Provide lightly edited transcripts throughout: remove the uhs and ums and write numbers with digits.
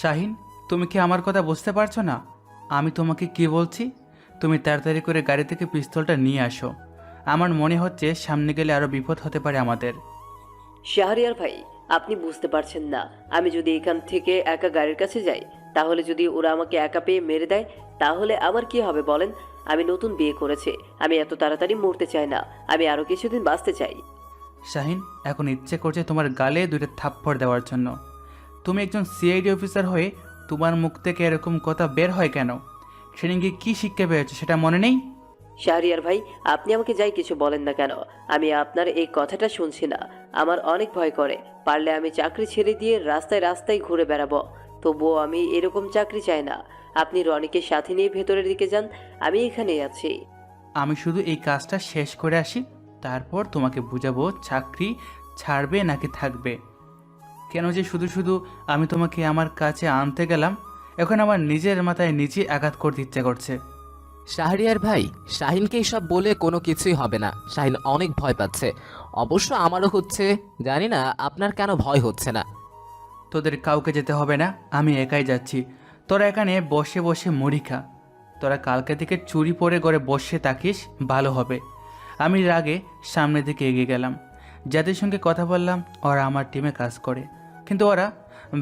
শাহিন, তুমি কি আমার কথা বুঝতে পারছো না? আমি তোমাকে কি বলছি? তুমি তাড়াতাড়ি করে গাড়ি থেকে পিস্তলটা নিয়ে আসো। আমার মনে হচ্ছে সামনে গেলে আরও বিপদ হতে পারে আমাদের। শাহরিয়ার ভাই, আপনি বুঝতে পারছেন না, আমি যদি এখান থেকে একা গাড়ির কাছে যাই, তাহলে যদি ওরা আমাকে একা পেয়ে মেরে দেয়, তাহলে আমার কি হবে বলেন? আমি নতুন বিয়ে করেছি, আমি এত তাড়াতাড়ি মরতে চাই না, আমি আরো কিছুদিন বাঁচতে চাই। শাহিন, এখন ইচ্ছে করছে তোমার গালে দুইটা থাপ্পড় দেওয়ার জন্য। তুমি একজন সিআইডি অফিসার হয়ে তোমার মুখ থেকে এরকম কথা বের হয় কেন? ট্রেনিংয়ে কী শিক্ষা পেয়েছো সেটা মনে নেই? শাহরিয়ার ভাই, আপনি আমাকে যাই কিছু বলেন না কেন, আমি আপনার এই কথাটা শুনছি না। আমার অনেক ভয় করে, পারলে আমি চাকরি ছেড়ে দিয়ে রাস্তায় রাস্তায় ঘুরে বেড়াবো, তবুও আমি এরকম চাকরি চাই না। আপনি রনিকে সাথে নিয়ে ভেতরের দিকে যান, আমি এখানেই আছি। আমি শুধু এই কাজটা শেষ করে আসি, তারপর তোমাকে বুঝাবো চাকরি ছাড়বে নাকি থাকবে। কেন যে শুধু শুধু আমি তোমাকে আমার কাছে আনতে গেলাম, এখন আমার নিজের মাথায় নিজে আঘাত করতে ইচ্ছে করছে। শাহরিয়ার ভাই, শাহিনকে এইসব বলে কোনো কিছুই হবে না। শাহিন অনেক ভয় পাচ্ছে। অবশ্য আমারও হচ্ছে। জানি না আপনার কেন ভয় হচ্ছে না। তোদের কাউকে যেতে হবে না, আমি একাই যাচ্ছি। তোরা এখানে বসে বসে মুড়ি খা। তোরা কালকে থেকে চুরি পরে ঘরে বসে থাকিস, ভালো হবে। আমি রাগে সামনের দিকে এগিয়ে গেলাম। যাদের সঙ্গে কথা বললাম ওরা আমার টিমে কাজ করে, কিন্তু ওরা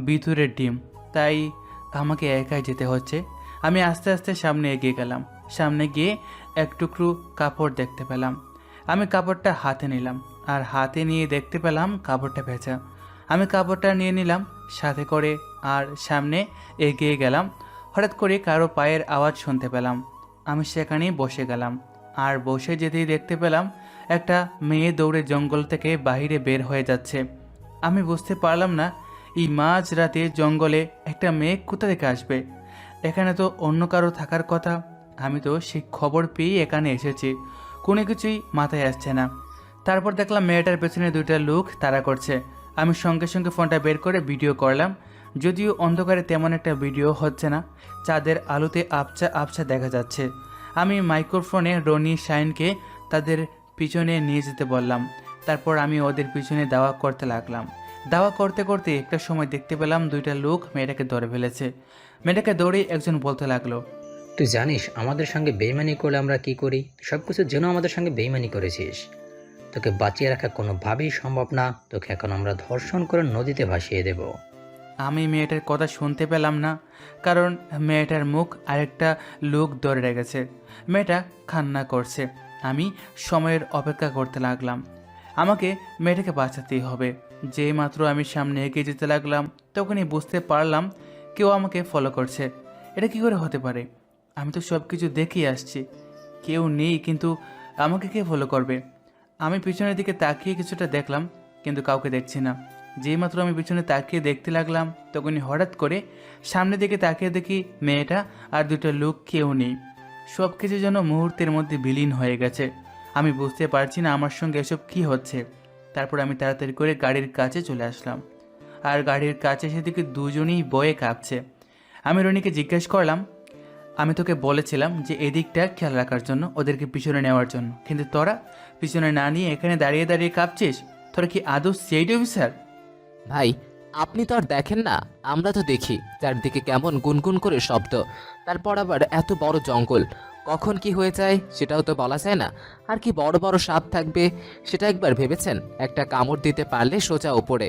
ভিতরের টিম, তাই আমাকে একাই যেতে হচ্ছে। আমি আস্তে আস্তে সামনে এগিয়ে গেলাম। সামনে গিয়ে এক টুকরো কাপড় দেখতে পেলাম। আমি কাপড়টা হাতে নিলাম, আর হাতে নিয়ে দেখতে পেলাম কাপড়টা ভেজা। আমি কাপড়টা নিয়ে নিলাম সাথে করে, আর সামনে এগিয়ে গেলাম। হঠাৎ করে কারো পায়ের আওয়াজ শুনতে পেলাম। আমি সেখানেই বসে গেলাম, আর বসে যেতেই দেখতে পেলাম একটা মেয়ে দৌড়ে জঙ্গল থেকে বাইরে বের হয়ে যাচ্ছে। আমি বুঝতে পারলাম না এই মাঝ রাতে জঙ্গলে একটা মেয়ে কোথা থেকে আসবে। এখানে তো অন্য কারো থাকার কথা। আমি তো সেই খবর পেয়েই এখানে এসেছি, কোনো কিছুই মাথায় আসছে না। তারপর দেখলাম মেয়েটার পেছনে দুইটা লোক তাড়া করছে। আমি সঙ্গে সঙ্গে ফোনটা বের করে ভিডিও করলাম, যদিও অন্ধকারে তেমন একটা ভিডিও হচ্ছে না, চাঁদের আলোতে আবছা আবছা দেখা যাচ্ছে। আমি মাইক্রোফোনে রনি শাইনকে তাদের পিছনে নিয়ে যেতে বললাম। তারপর আমি ওদের পিছনে দাওয়া করতে লাগলাম। দাওয়া করতে করতে একটা সময় দেখতে পেলাম দুইটা লোক মেয়েটাকে ধরে ফেলেছে। মেয়েটাকে দৌড়ে একজন বলতে লাগলো, তুই জানিস আমাদের সঙ্গে বেইমানি করলে আমরা কি করি? সব কিছুর জন্য আমাদের সঙ্গে বেইমানি করেছিস। তোকে বাঁচিয়ে রাখা কোনোভাবেই সম্ভব না। তোকে এখন আমরা ধর্ষণ করে নদীতে ভাসিয়ে দেব। আমি মেয়েটার কথা শুনতে পেলাম না, কারণ মেয়েটার মুখ আরেকটা লোক ধরে রেখেছে। মেয়েটা কান্না করছে। আমি সময়ের অপেক্ষা করতে লাগলাম। আমাকে মেয়েটাকে বাঁচাতেই হবে। যেই মাত্র আমি সামনে এগিয়ে যেতে লাগলাম, তখনই বুঝতে পারলাম কেউ আমাকে ফলো করছে। এটা কি করে হতে পারে? আমি তো সব কিছু দেখেই আসছি, কেউ নেই, কিন্তু আমাকে কে ফলো করবে? আমি পিছনের দিকে তাকিয়ে কিছুটা দেখলাম, কিন্তু কাউকে দেখছি না। যেই মাত্র আমি পিছনে তাকিয়ে দেখতে লাগলাম, তখনই হঠাৎ করে সামনের দিকে তাকিয়ে দেখি মেয়েটা আর দুটো লোক কেউ নেই। সব কিছু যেন মুহূর্তের মধ্যে বিলীন হয়ে গেছে। আমি বুঝতে পারছি না আমার সঙ্গে এসব কী হচ্ছে। তারপর আমি তাড়াতাড়ি করে গাড়ির কাছে চলে আসলাম, আর গাড়ির কাছে সেদিকে দুজনেই বয়ে কাঁপছে। আমি রনিকে জিজ্ঞেস করলাম, আমি তোকে বলেছিলাম যে এদিকটা খেয়াল রাখার জন্য, ওদেরকে পিছনে নেওয়ার জন্য, কিন্তু তোরা পিছনে না নিয়ে এখানে দাঁড়িয়ে দাঁড়িয়ে কাঁপছিস। তোরা কি আদৌ সিআইডি অফিসার? ভাই, আপনি তো আর দেখেন না, আমরা তো দেখি চারদিকে কেমন গুনগুন করে শব্দ। তারপর আবার এত বড় জঙ্গল, কখন কি হয়ে যায় সেটাও তো বলা যায় না। আর কি বড় বড় সাপ থাকবে সেটা একবার ভেবেছেন? একটা কামড় দিতে পারলে সোজা ওপরে।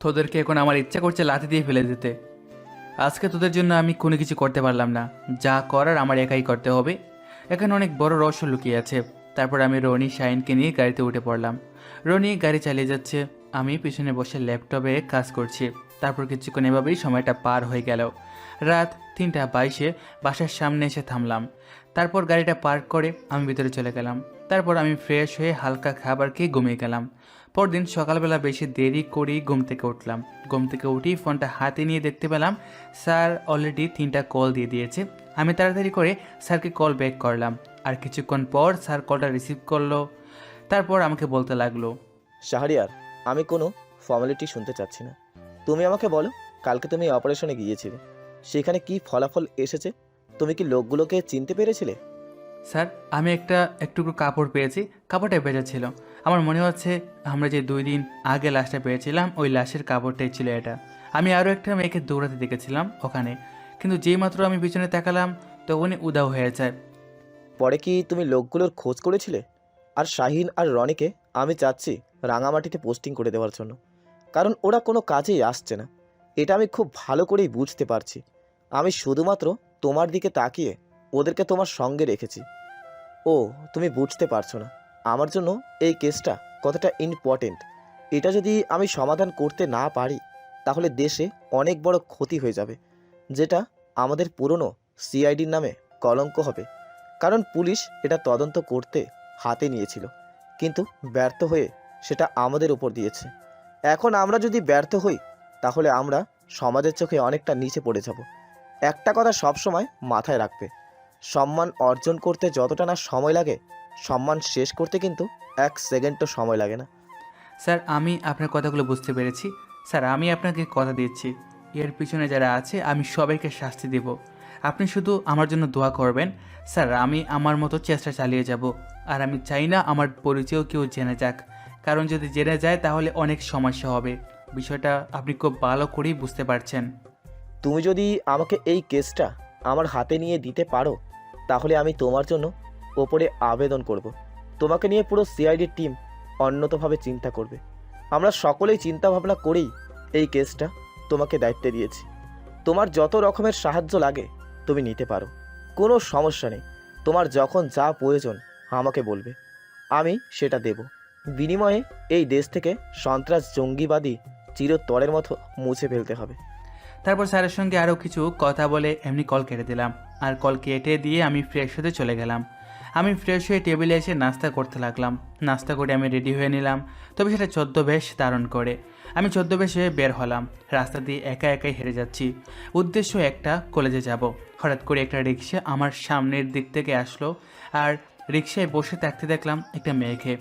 তোদেরকে এখন আমার ইচ্ছা করছে লাথি দিয়ে ফেলে দিতে। আজকে তোদের জন্য আমি কোনো কিছু করতে পারলাম না, যা করার আমার একাই করতে হবে। এখানে অনেক বড় রহস্য লুকিয়ে আছে। তারপর আমি রনি শাইনকে নিয়ে গাড়িতে উঠে পড়লাম। রনি গাড়ি চালিয়ে যাচ্ছে, আমি পিছনে বসে ল্যাপটপে কাজ করছি। তারপর কিছুক্ষণ এভাবেই সময়টা পার হয়ে গেল। রাত 3:22-এ বাসার সামনে এসে থামলাম। তারপর গাড়িটা পার্ক করে আমি ভিতরে চলে গেলাম। তারপর আমি ফ্রেশ হয়ে হালকা খাবার খেয়ে ঘুমিয়ে গেলাম। পরদিন সকালবেলা বেশি দেরি করেই ঘুম থেকে উঠলাম। ঘুম থেকে উঠেই ফোনটা হাতে নিয়ে দেখতে পেলাম স্যার অলরেডি 3টা কল দিয়ে দিয়েছে। আমি তাড়াতাড়ি করে স্যারকে কল ব্যাক করলাম, আর কিছুক্ষণ পর স্যার কলটা রিসিভ করলো। তারপর আমাকে বলতে লাগলো, শাহরিয়ার, আমি কোনো ফর্মালিটি শুনতে চাচ্ছি না। তুমি আমাকে বলো, কালকে তুমি অপারেশনে গিয়েছিলে, সেখানে কি ফলাফল এসেছে? তুমি কি লোকগুলোকে চিনতে পেরেছিলে? স্যার আমি একটু কাপড় পেয়েছি, কাপড়টা ভেজা ছিল। আমার মনে হচ্ছে আমরা যে 2 দিন আগে লাশটা পেয়েছিলাম ওই লাশের কাপড়টাই ছিল এটা। আমি আরও একটা মেয়েকে দৌড়াতে দেখেছিলাম ওখানে, কিন্তু যেই মাত্র আমি পিছনে তাকালাম তখনই উধাও হয়ে যায়। পরে কি তুমি লোকগুলোর খোঁজ করেছিলে? আর শাহিন আর রনিকে আমি চাচ্ছি রাঙামাটিতে পোস্টিং করে দেওয়ার জন্য, কারণ ওরা কোনো কাজেই আসছে না। এটা আমি খুব ভালো করেই বুঝতে পারছি। আমি শুধুমাত্র তোমার দিকে তাকিয়ে ওদেরকে তোমার সঙ্গে রেখেছি। ও, তুমি বুঝতে পারছো না আমার জন্য এই কেসটা কতটা ইম্পর্টেন্ট। এটা যদি আমি সমাধান করতে না পারি তাহলে দেশে অনেক বড় ক্ষতি হয়ে যাবে, যেটা আমাদের পুরনো সিআইডির নামে কলঙ্ক হবে। কারণ পুলিশ এটা তদন্ত করতে হাতে নিয়েছিল, কিন্তু ব্যর্থ হয়ে সেটা আমাদের উপর দিয়েছে। এখন আমরা যদি ব্যর্থ হই তাহলে আমরা সমাজের চোখে অনেকটা নিচে পড়ে যাব। একটা কথা সবসময় মাথায় রাখবে, সম্মান অর্জন করতে যতটা না সময় লাগে, সম্মান শেষ করতে কিন্তু 1 সেকেন্ডও সময় লাগে না। স্যার, আমি আপনার কথাগুলো বুঝতে পেরেছি। স্যার, আমি আপনাকে কথা দিচ্ছি, এর পিছনে যারা আছে আমি সবাইকে শাস্তি দেব। আপনি শুধু আমার জন্য দোয়া করবেন। স্যার, আমি আমার মতো চেষ্টা চালিয়ে যাব। আর আমি চাই না আমার পরিচয়ও কেউ জেনে যাক, কারণ যদি জেনে যায় তাহলে অনেক সমস্যা হবে। বিষয়টা আপনি খুব ভালো করেই বুঝতে পারছেন। তুমি যদি আমাকে এই কেসটা আমার হাতে নিয়ে দিতে পারো তাহলে আমি তোমার জন্য ওপরে আবেদন করব। তোমাকে নিয়ে পুরো সিআইডি টিম অন্যতভাবে চিন্তা করবে। আমরা সকলেই চিন্তা ভাবনা করেই এই কেসটা তোমাকে দায়িত্বে দিয়েছি। তোমার যত রকমের সাহায্য লাগে তুমি নিতে পারো, কোনো সমস্যা নেই। তোমার যখন যা প্রয়োজন আমাকে বলবে, আমি সেটা দেব। বিনিময়ে এই দেশ থেকে সন্ত্রাস জঙ্গিবাদী চিরতরের মতো মুছে ফেলতে হবে। তারপর স্যারের সঙ্গে আরও কিছু কথা বলে এমনি কল কেটে দিলাম। আর কল কেটে দিয়ে আমি ফ্রেশ হতে চলে গেলাম। আমি ফ্রেশ হয়ে টেবিলে এসে নাস্তা করতে লাগলাম। নাস্তা করে আমি রেডি হয়ে নিলাম, তবে সেটা ছদ্মবেশ ধারণ করে। আমি ছদ্মবেশ হয়ে বের হলাম। রাস্তা দিয়ে একা একাই হেরে যাচ্ছি। উদ্দেশ্য একটা, কলেজে যাব। হঠাৎ করে একটা রিক্সা আমার সামনের দিক থেকে আসলো, আর রিক্সায় বসে থাকতে দেখলাম একটা মেয়েকে।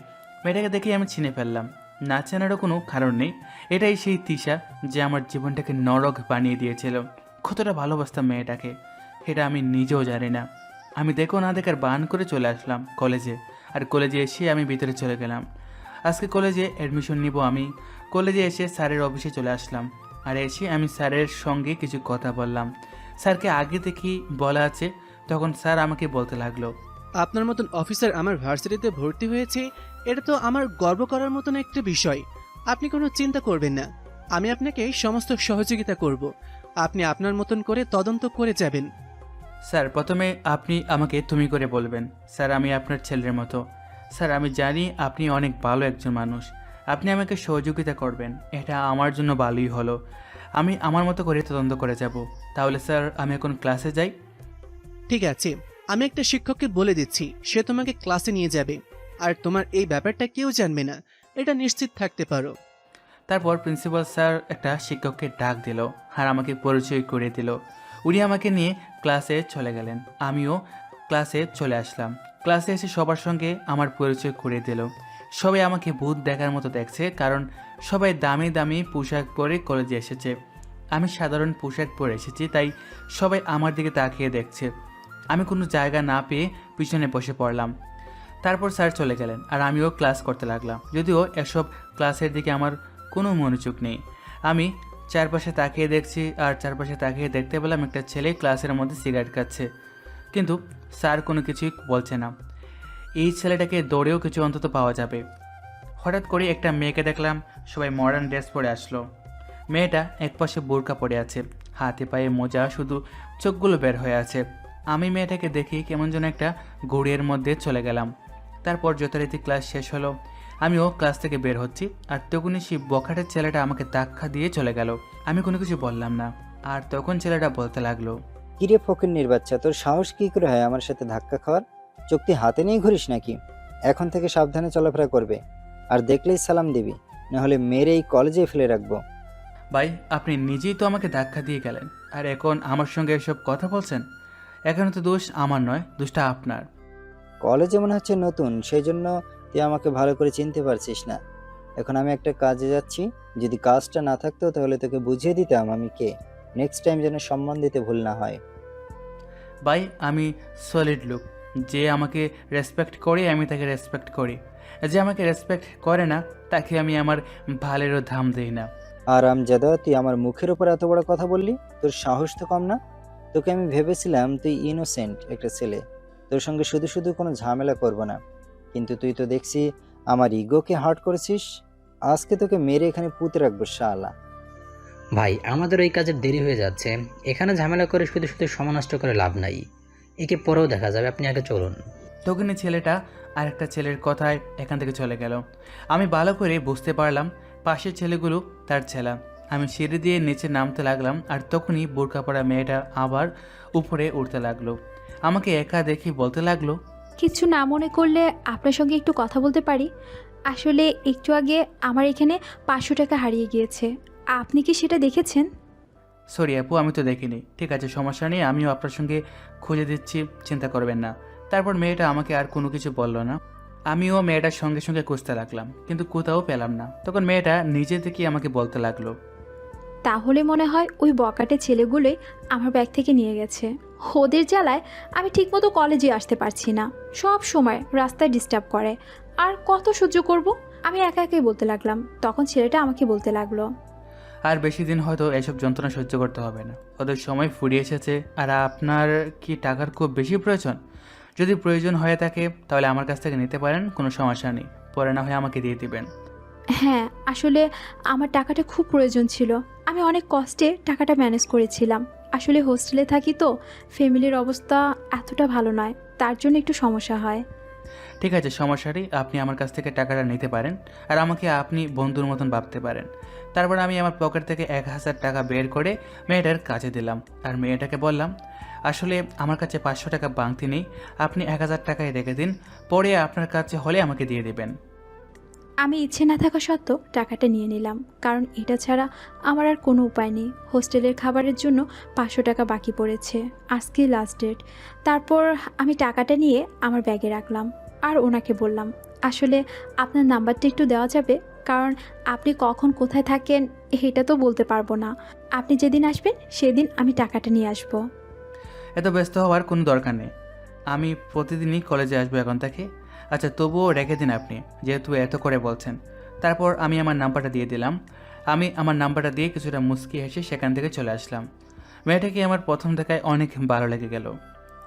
মেয়েটাকে দেখেই আমি চিনে ফেললাম। না চেনারও কোনো কারণ নেই, এটাই সেই তিশা যে আমার জীবনটাকে নরক বানিয়ে দিয়েছিল। কতটা ভালোবাসতাম মেয়েটাকে এটা আমি নিজেও জানি না। আমি দেখো না দেখার বান করে চলে আসলাম কলেজে। আর কলেজে এসে আমি ভিতরে চলে গেলাম। আজকে কলেজে অ্যাডমিশন নিব আমি। কলেজে এসে স্যারের অফিসে চলে আসলাম। আর এসে আমি স্যারের সঙ্গে কিছু কথা বললাম। স্যারকে আগে থেকেই বলা আছে। তখন স্যার আমাকে বলতে লাগলো, আপনার মতন অফিসার আমার ভার্সিটিতে ভর্তি হয়েছে, এটা তো আমার গর্ব করার মতন একটা বিষয়। আপনি কোনো চিন্তা করবেন না, আমি আপনাকে সমস্ত সহযোগিতা করব। আপনি আপনার মতন করে তদন্ত করে যাবেন। স্যার, প্রথমে আপনি আমাকে তুমি করে বলবেন। স্যার, আমি আপনার ছেলের মতো। স্যার, আমি জানি আপনি অনেক ভালো একজন মানুষ। আপনি আমাকে সহযোগিতা করবেন, এটা আমার জন্য ভালোই হলো। আমি আমার মতো করে তদন্ত করে যাব। তাহলে স্যার, আমি এখন ক্লাসে যাই। ঠিক আছে, আমি একটা শিক্ষককে বলে দিচ্ছি, সে তোমাকে ক্লাসে নিয়ে যাবে। আর তোমার এই ব্যাপারটা কেউ জানবে না, এটা নিশ্চিত থাকতে পারো। তারপর প্রিন্সিপাল স্যার একটা শিক্ষককে ডাক দিল আর আমাকে পরিচয় করে দিল। উনি আমাকে নিয়ে ক্লাসে চলে গেলেন। আমিও ক্লাসে চলে আসলাম। ক্লাসে এসে সবার সঙ্গে আমার পরিচয় করে দিল। সবাই আমাকে ভূত দেখার মতো দেখছে, কারণ সবাই দামি দামি পোশাক পরে কলেজে এসেছে। আমি সাধারণ পোশাক পরে এসেছি, তাই সবাই আমার দিকে তাকিয়ে দেখছে। আমি কোনো জায়গা না পেয়ে পিছনে বসে পড়লাম। তারপর স্যার চলে গেলেন আর আমিও ক্লাস করতে লাগলাম, যদিও এসব ক্লাসের দিকে আমার কোনো মনোযোগ নেই। আমি চারপাশে তাকিয়ে দেখছি, আর চারপাশে তাকিয়ে দেখতে পেলাম একটা ছেলে ক্লাসের মধ্যে সিগারেট খাচ্ছে, কিন্তু স্যার কোনো কিছুই বলছে না। এই ছেলেটাকে দৌড়েও কিছু অন্তত পাওয়া যাবে। হঠাৎ করে একটা মেয়েকে দেখলাম, সবাই মডার্ন ড্রেস পরে আসলো। মেয়েটা একপাশে বোরকা পরে আছে, হাতে পায়ে মোজা, শুধু চোখগুলো বের হয়ে আছে। আমি মেয়েটাকে দেখি কেমন যেন একটা ঘুড়ির মধ্যে চলে গেলাম। তারপর যথারীতি ক্লাস শেষ হলো। আমিও ক্লাস থেকে বের হচ্ছি, আর তখনই সেই বখাটের ছেলেটা আমাকে ধাক্কা দিয়ে চলে গেল। আমি কোনো কিছু বললাম না। আর তখন ছেলেটা বলতে লাগলো, কিরে ফকিন্নির বাচ্চা, তোর সাহস কি করে হয় আমার সাথে ধাক্কা খাওয়ার? চোখটি হাতে নিয়ে ঘুরিস নাকি? এখন থেকে সাবধানে চলাফেরা করবে, আর দেখলেই সালাম দিবি, নাহলে মেরে এই কলেজে ফেলে রাখবো। ভাই, আপনি নিজেই তো আমাকে ধাক্কা দিয়ে গেলেন, আর এখন আমার সঙ্গে এসব কথা বলছেন? এখানে তো দোষ আমার নয়, দোষটা আপনার। কলেজে মনে হচ্ছে নতুন, সেই জন্য তুই আমাকে ভালো করে চিনতে পারছিস না। এখন আমি একটা কাজে যাচ্ছি, যদি কাজটা না থাকতো তাহলে তোকে বুঝিয়ে দিতাম আমি কে। নেক্সট টাইম যেন সম্মান দিতে ভুল না হয়। ভাই, আমি সলিড লুক, যে আমাকে রেসপেক্ট করে আমি তাকে রেসপেক্ট করি, যে আমাকে রেসপেক্ট করে না তাকে আমি আমার ভালেরও দাম দিই না। আরামজাদা, তুই আমার মুখের উপর এত বড় কথা বললি? তোর সাহস তো কম না। তোকে আমি ভেবেছিলাম তুই ইনোসেন্ট একটা ছেলে, তোর সঙ্গে শুধু শুধু কোনো ঝামেলা করব না, কিন্তু তুই তো দেখছি আমার ইগোকে হার্ট করেছিস। আজকে তোকে মেরে এখানে পুঁতে রাখবো শালা। ভাই আমাদের এই কাজের দেরি হয়ে যাচ্ছে, এখানে ঝামেলা করে শুধু শুধু সময় নষ্ট করে লাভ নাই। একে পরেও দেখা যাবে, আপনি আগে চলুন। তখনই ছেলেটা আরেকটা ছেলের কথায় এখান থেকে চলে গেল। আমি ভালো করে বুঝতে পারলাম পাশের ছেলেগুলো তার ছেলে। আমি সিঁড়ি দিয়ে নিচে নামতে লাগলাম, আর তখনই বোরকা পরা মেয়েটা আবার উপরে উঠতে লাগলো। আমাকে একা দেখে বলতে লাগলো, কিছু না মনে করলে আপনার সঙ্গে একটু কথা বলতে পারি? আসলে একটু আগে আমার এখানে 500 টাকা হারিয়ে গিয়েছে। আপনি কি সেটা দেখেছেন? সরি আপু, আমি তো দেখিনি। ঠিক আছে, সমস্যা নেই, আমিও আপনার সঙ্গে খুঁজে দিচ্ছি, চিন্তা করবেন না। তারপর মেয়েটা আমাকে আর কোনো কিছু বলল না। আমিও মেয়েটার সঙ্গে সঙ্গে খুঁজতে লাগলাম, কিন্তু কোথাও পেলাম না। তখন মেয়েটা নিজে থেকেই আমাকে বলতে লাগলো, তাহলে মনে হয় ওই বকাটে ছেলেগুলোই আমার ব্যাগ থেকে নিয়ে গেছে। ওদের জ্বালায় আমি ঠিকমতো কলেজে আসতে পারছি না, সব সময় রাস্তায় ডিস্টার্ব করে। আর কত সহ্য করব? আমি একা একাই বলতে লাগলাম। তখন ছেলেটা আমাকে বলতে লাগলো, আর বেশি দিন হয়তো এসব যন্ত্রণা সহ্য করতে হবে না, ওদের সময় ফুরিয়ে এসেছে। আর আপনার কি টাকার খুব বেশি প্রয়োজন? যদি প্রয়োজন হয়ে থাকে তাহলে আমার কাছ থেকে নিতে পারেন, কোনো সমস্যা নেই। পরে না হয় আমাকে দিয়ে দিবেন। হ্যাঁ, আসলে আমার টাকাটা খুব প্রয়োজন ছিল। আমি অনেক কষ্টে টাকাটা ম্যানেজ করেছিলাম। আসলে হোস্টেলে থাকি তো, ফ্যামিলির অবস্থা এতটা ভালো নয়, তার জন্য একটু সমস্যা হয়। ঠিক আছে, সমস্যা নেই, আপনি আমার কাছ থেকে টাকাটা নিতে পারেন, আর আমাকে আপনি বন্ধুর মতন ভাবতে পারেন। তারপর আমি আমার পকেট থেকে 1000 টাকা বের করে মেয়েটার কাছে দিলাম, আর মেয়েটাকে বললাম, আসলে আমার কাছে 500 টাকা বাংতি নেই, আপনি 1000 টাকায় রেখে দিন, পরে আপনার কাছে হলে আমাকে দিয়ে দেবেন। আমি ইচ্ছে না থাকা সত্ত্বেও টাকাটা নিয়ে নিলাম, কারণ এটা ছাড়া আমার আর কোনো উপায় নেই। হোস্টেলের খাবারের জন্য 500 টাকা বাকি পড়েছে, আজকে লাস্ট ডেট। তারপর আমি টাকাটা নিয়ে আমার ব্যাগে রাখলাম, আর ওনাকে বললাম, আসলে আপনার নাম্বারটা একটু দেওয়া যাবে? কারণ আপনি কখন কোথায় থাকেন এটা তো বলতে পারবো না। আপনি যেদিন আসবেন সেদিন আমি টাকাটা নিয়ে আসবো। এত ব্যস্ত হওয়ার কোনো দরকার নেই, আমি প্রতিদিনই কলেজে আসবো এখন থেকে। আচ্ছা, তবুও রেখে দিন আপনি, যেহেতু এত করে বলছেন। তারপর আমি আমার নাম্বারটা দিয়ে দিলাম। আমি আমার নাম্বারটা দিয়ে কিছুটা মুচকি হেসে সেখান থেকে চলে আসলাম। মেয়েটাকে আমার প্রথম দেখায় অনেক ভালো লেগে গেল।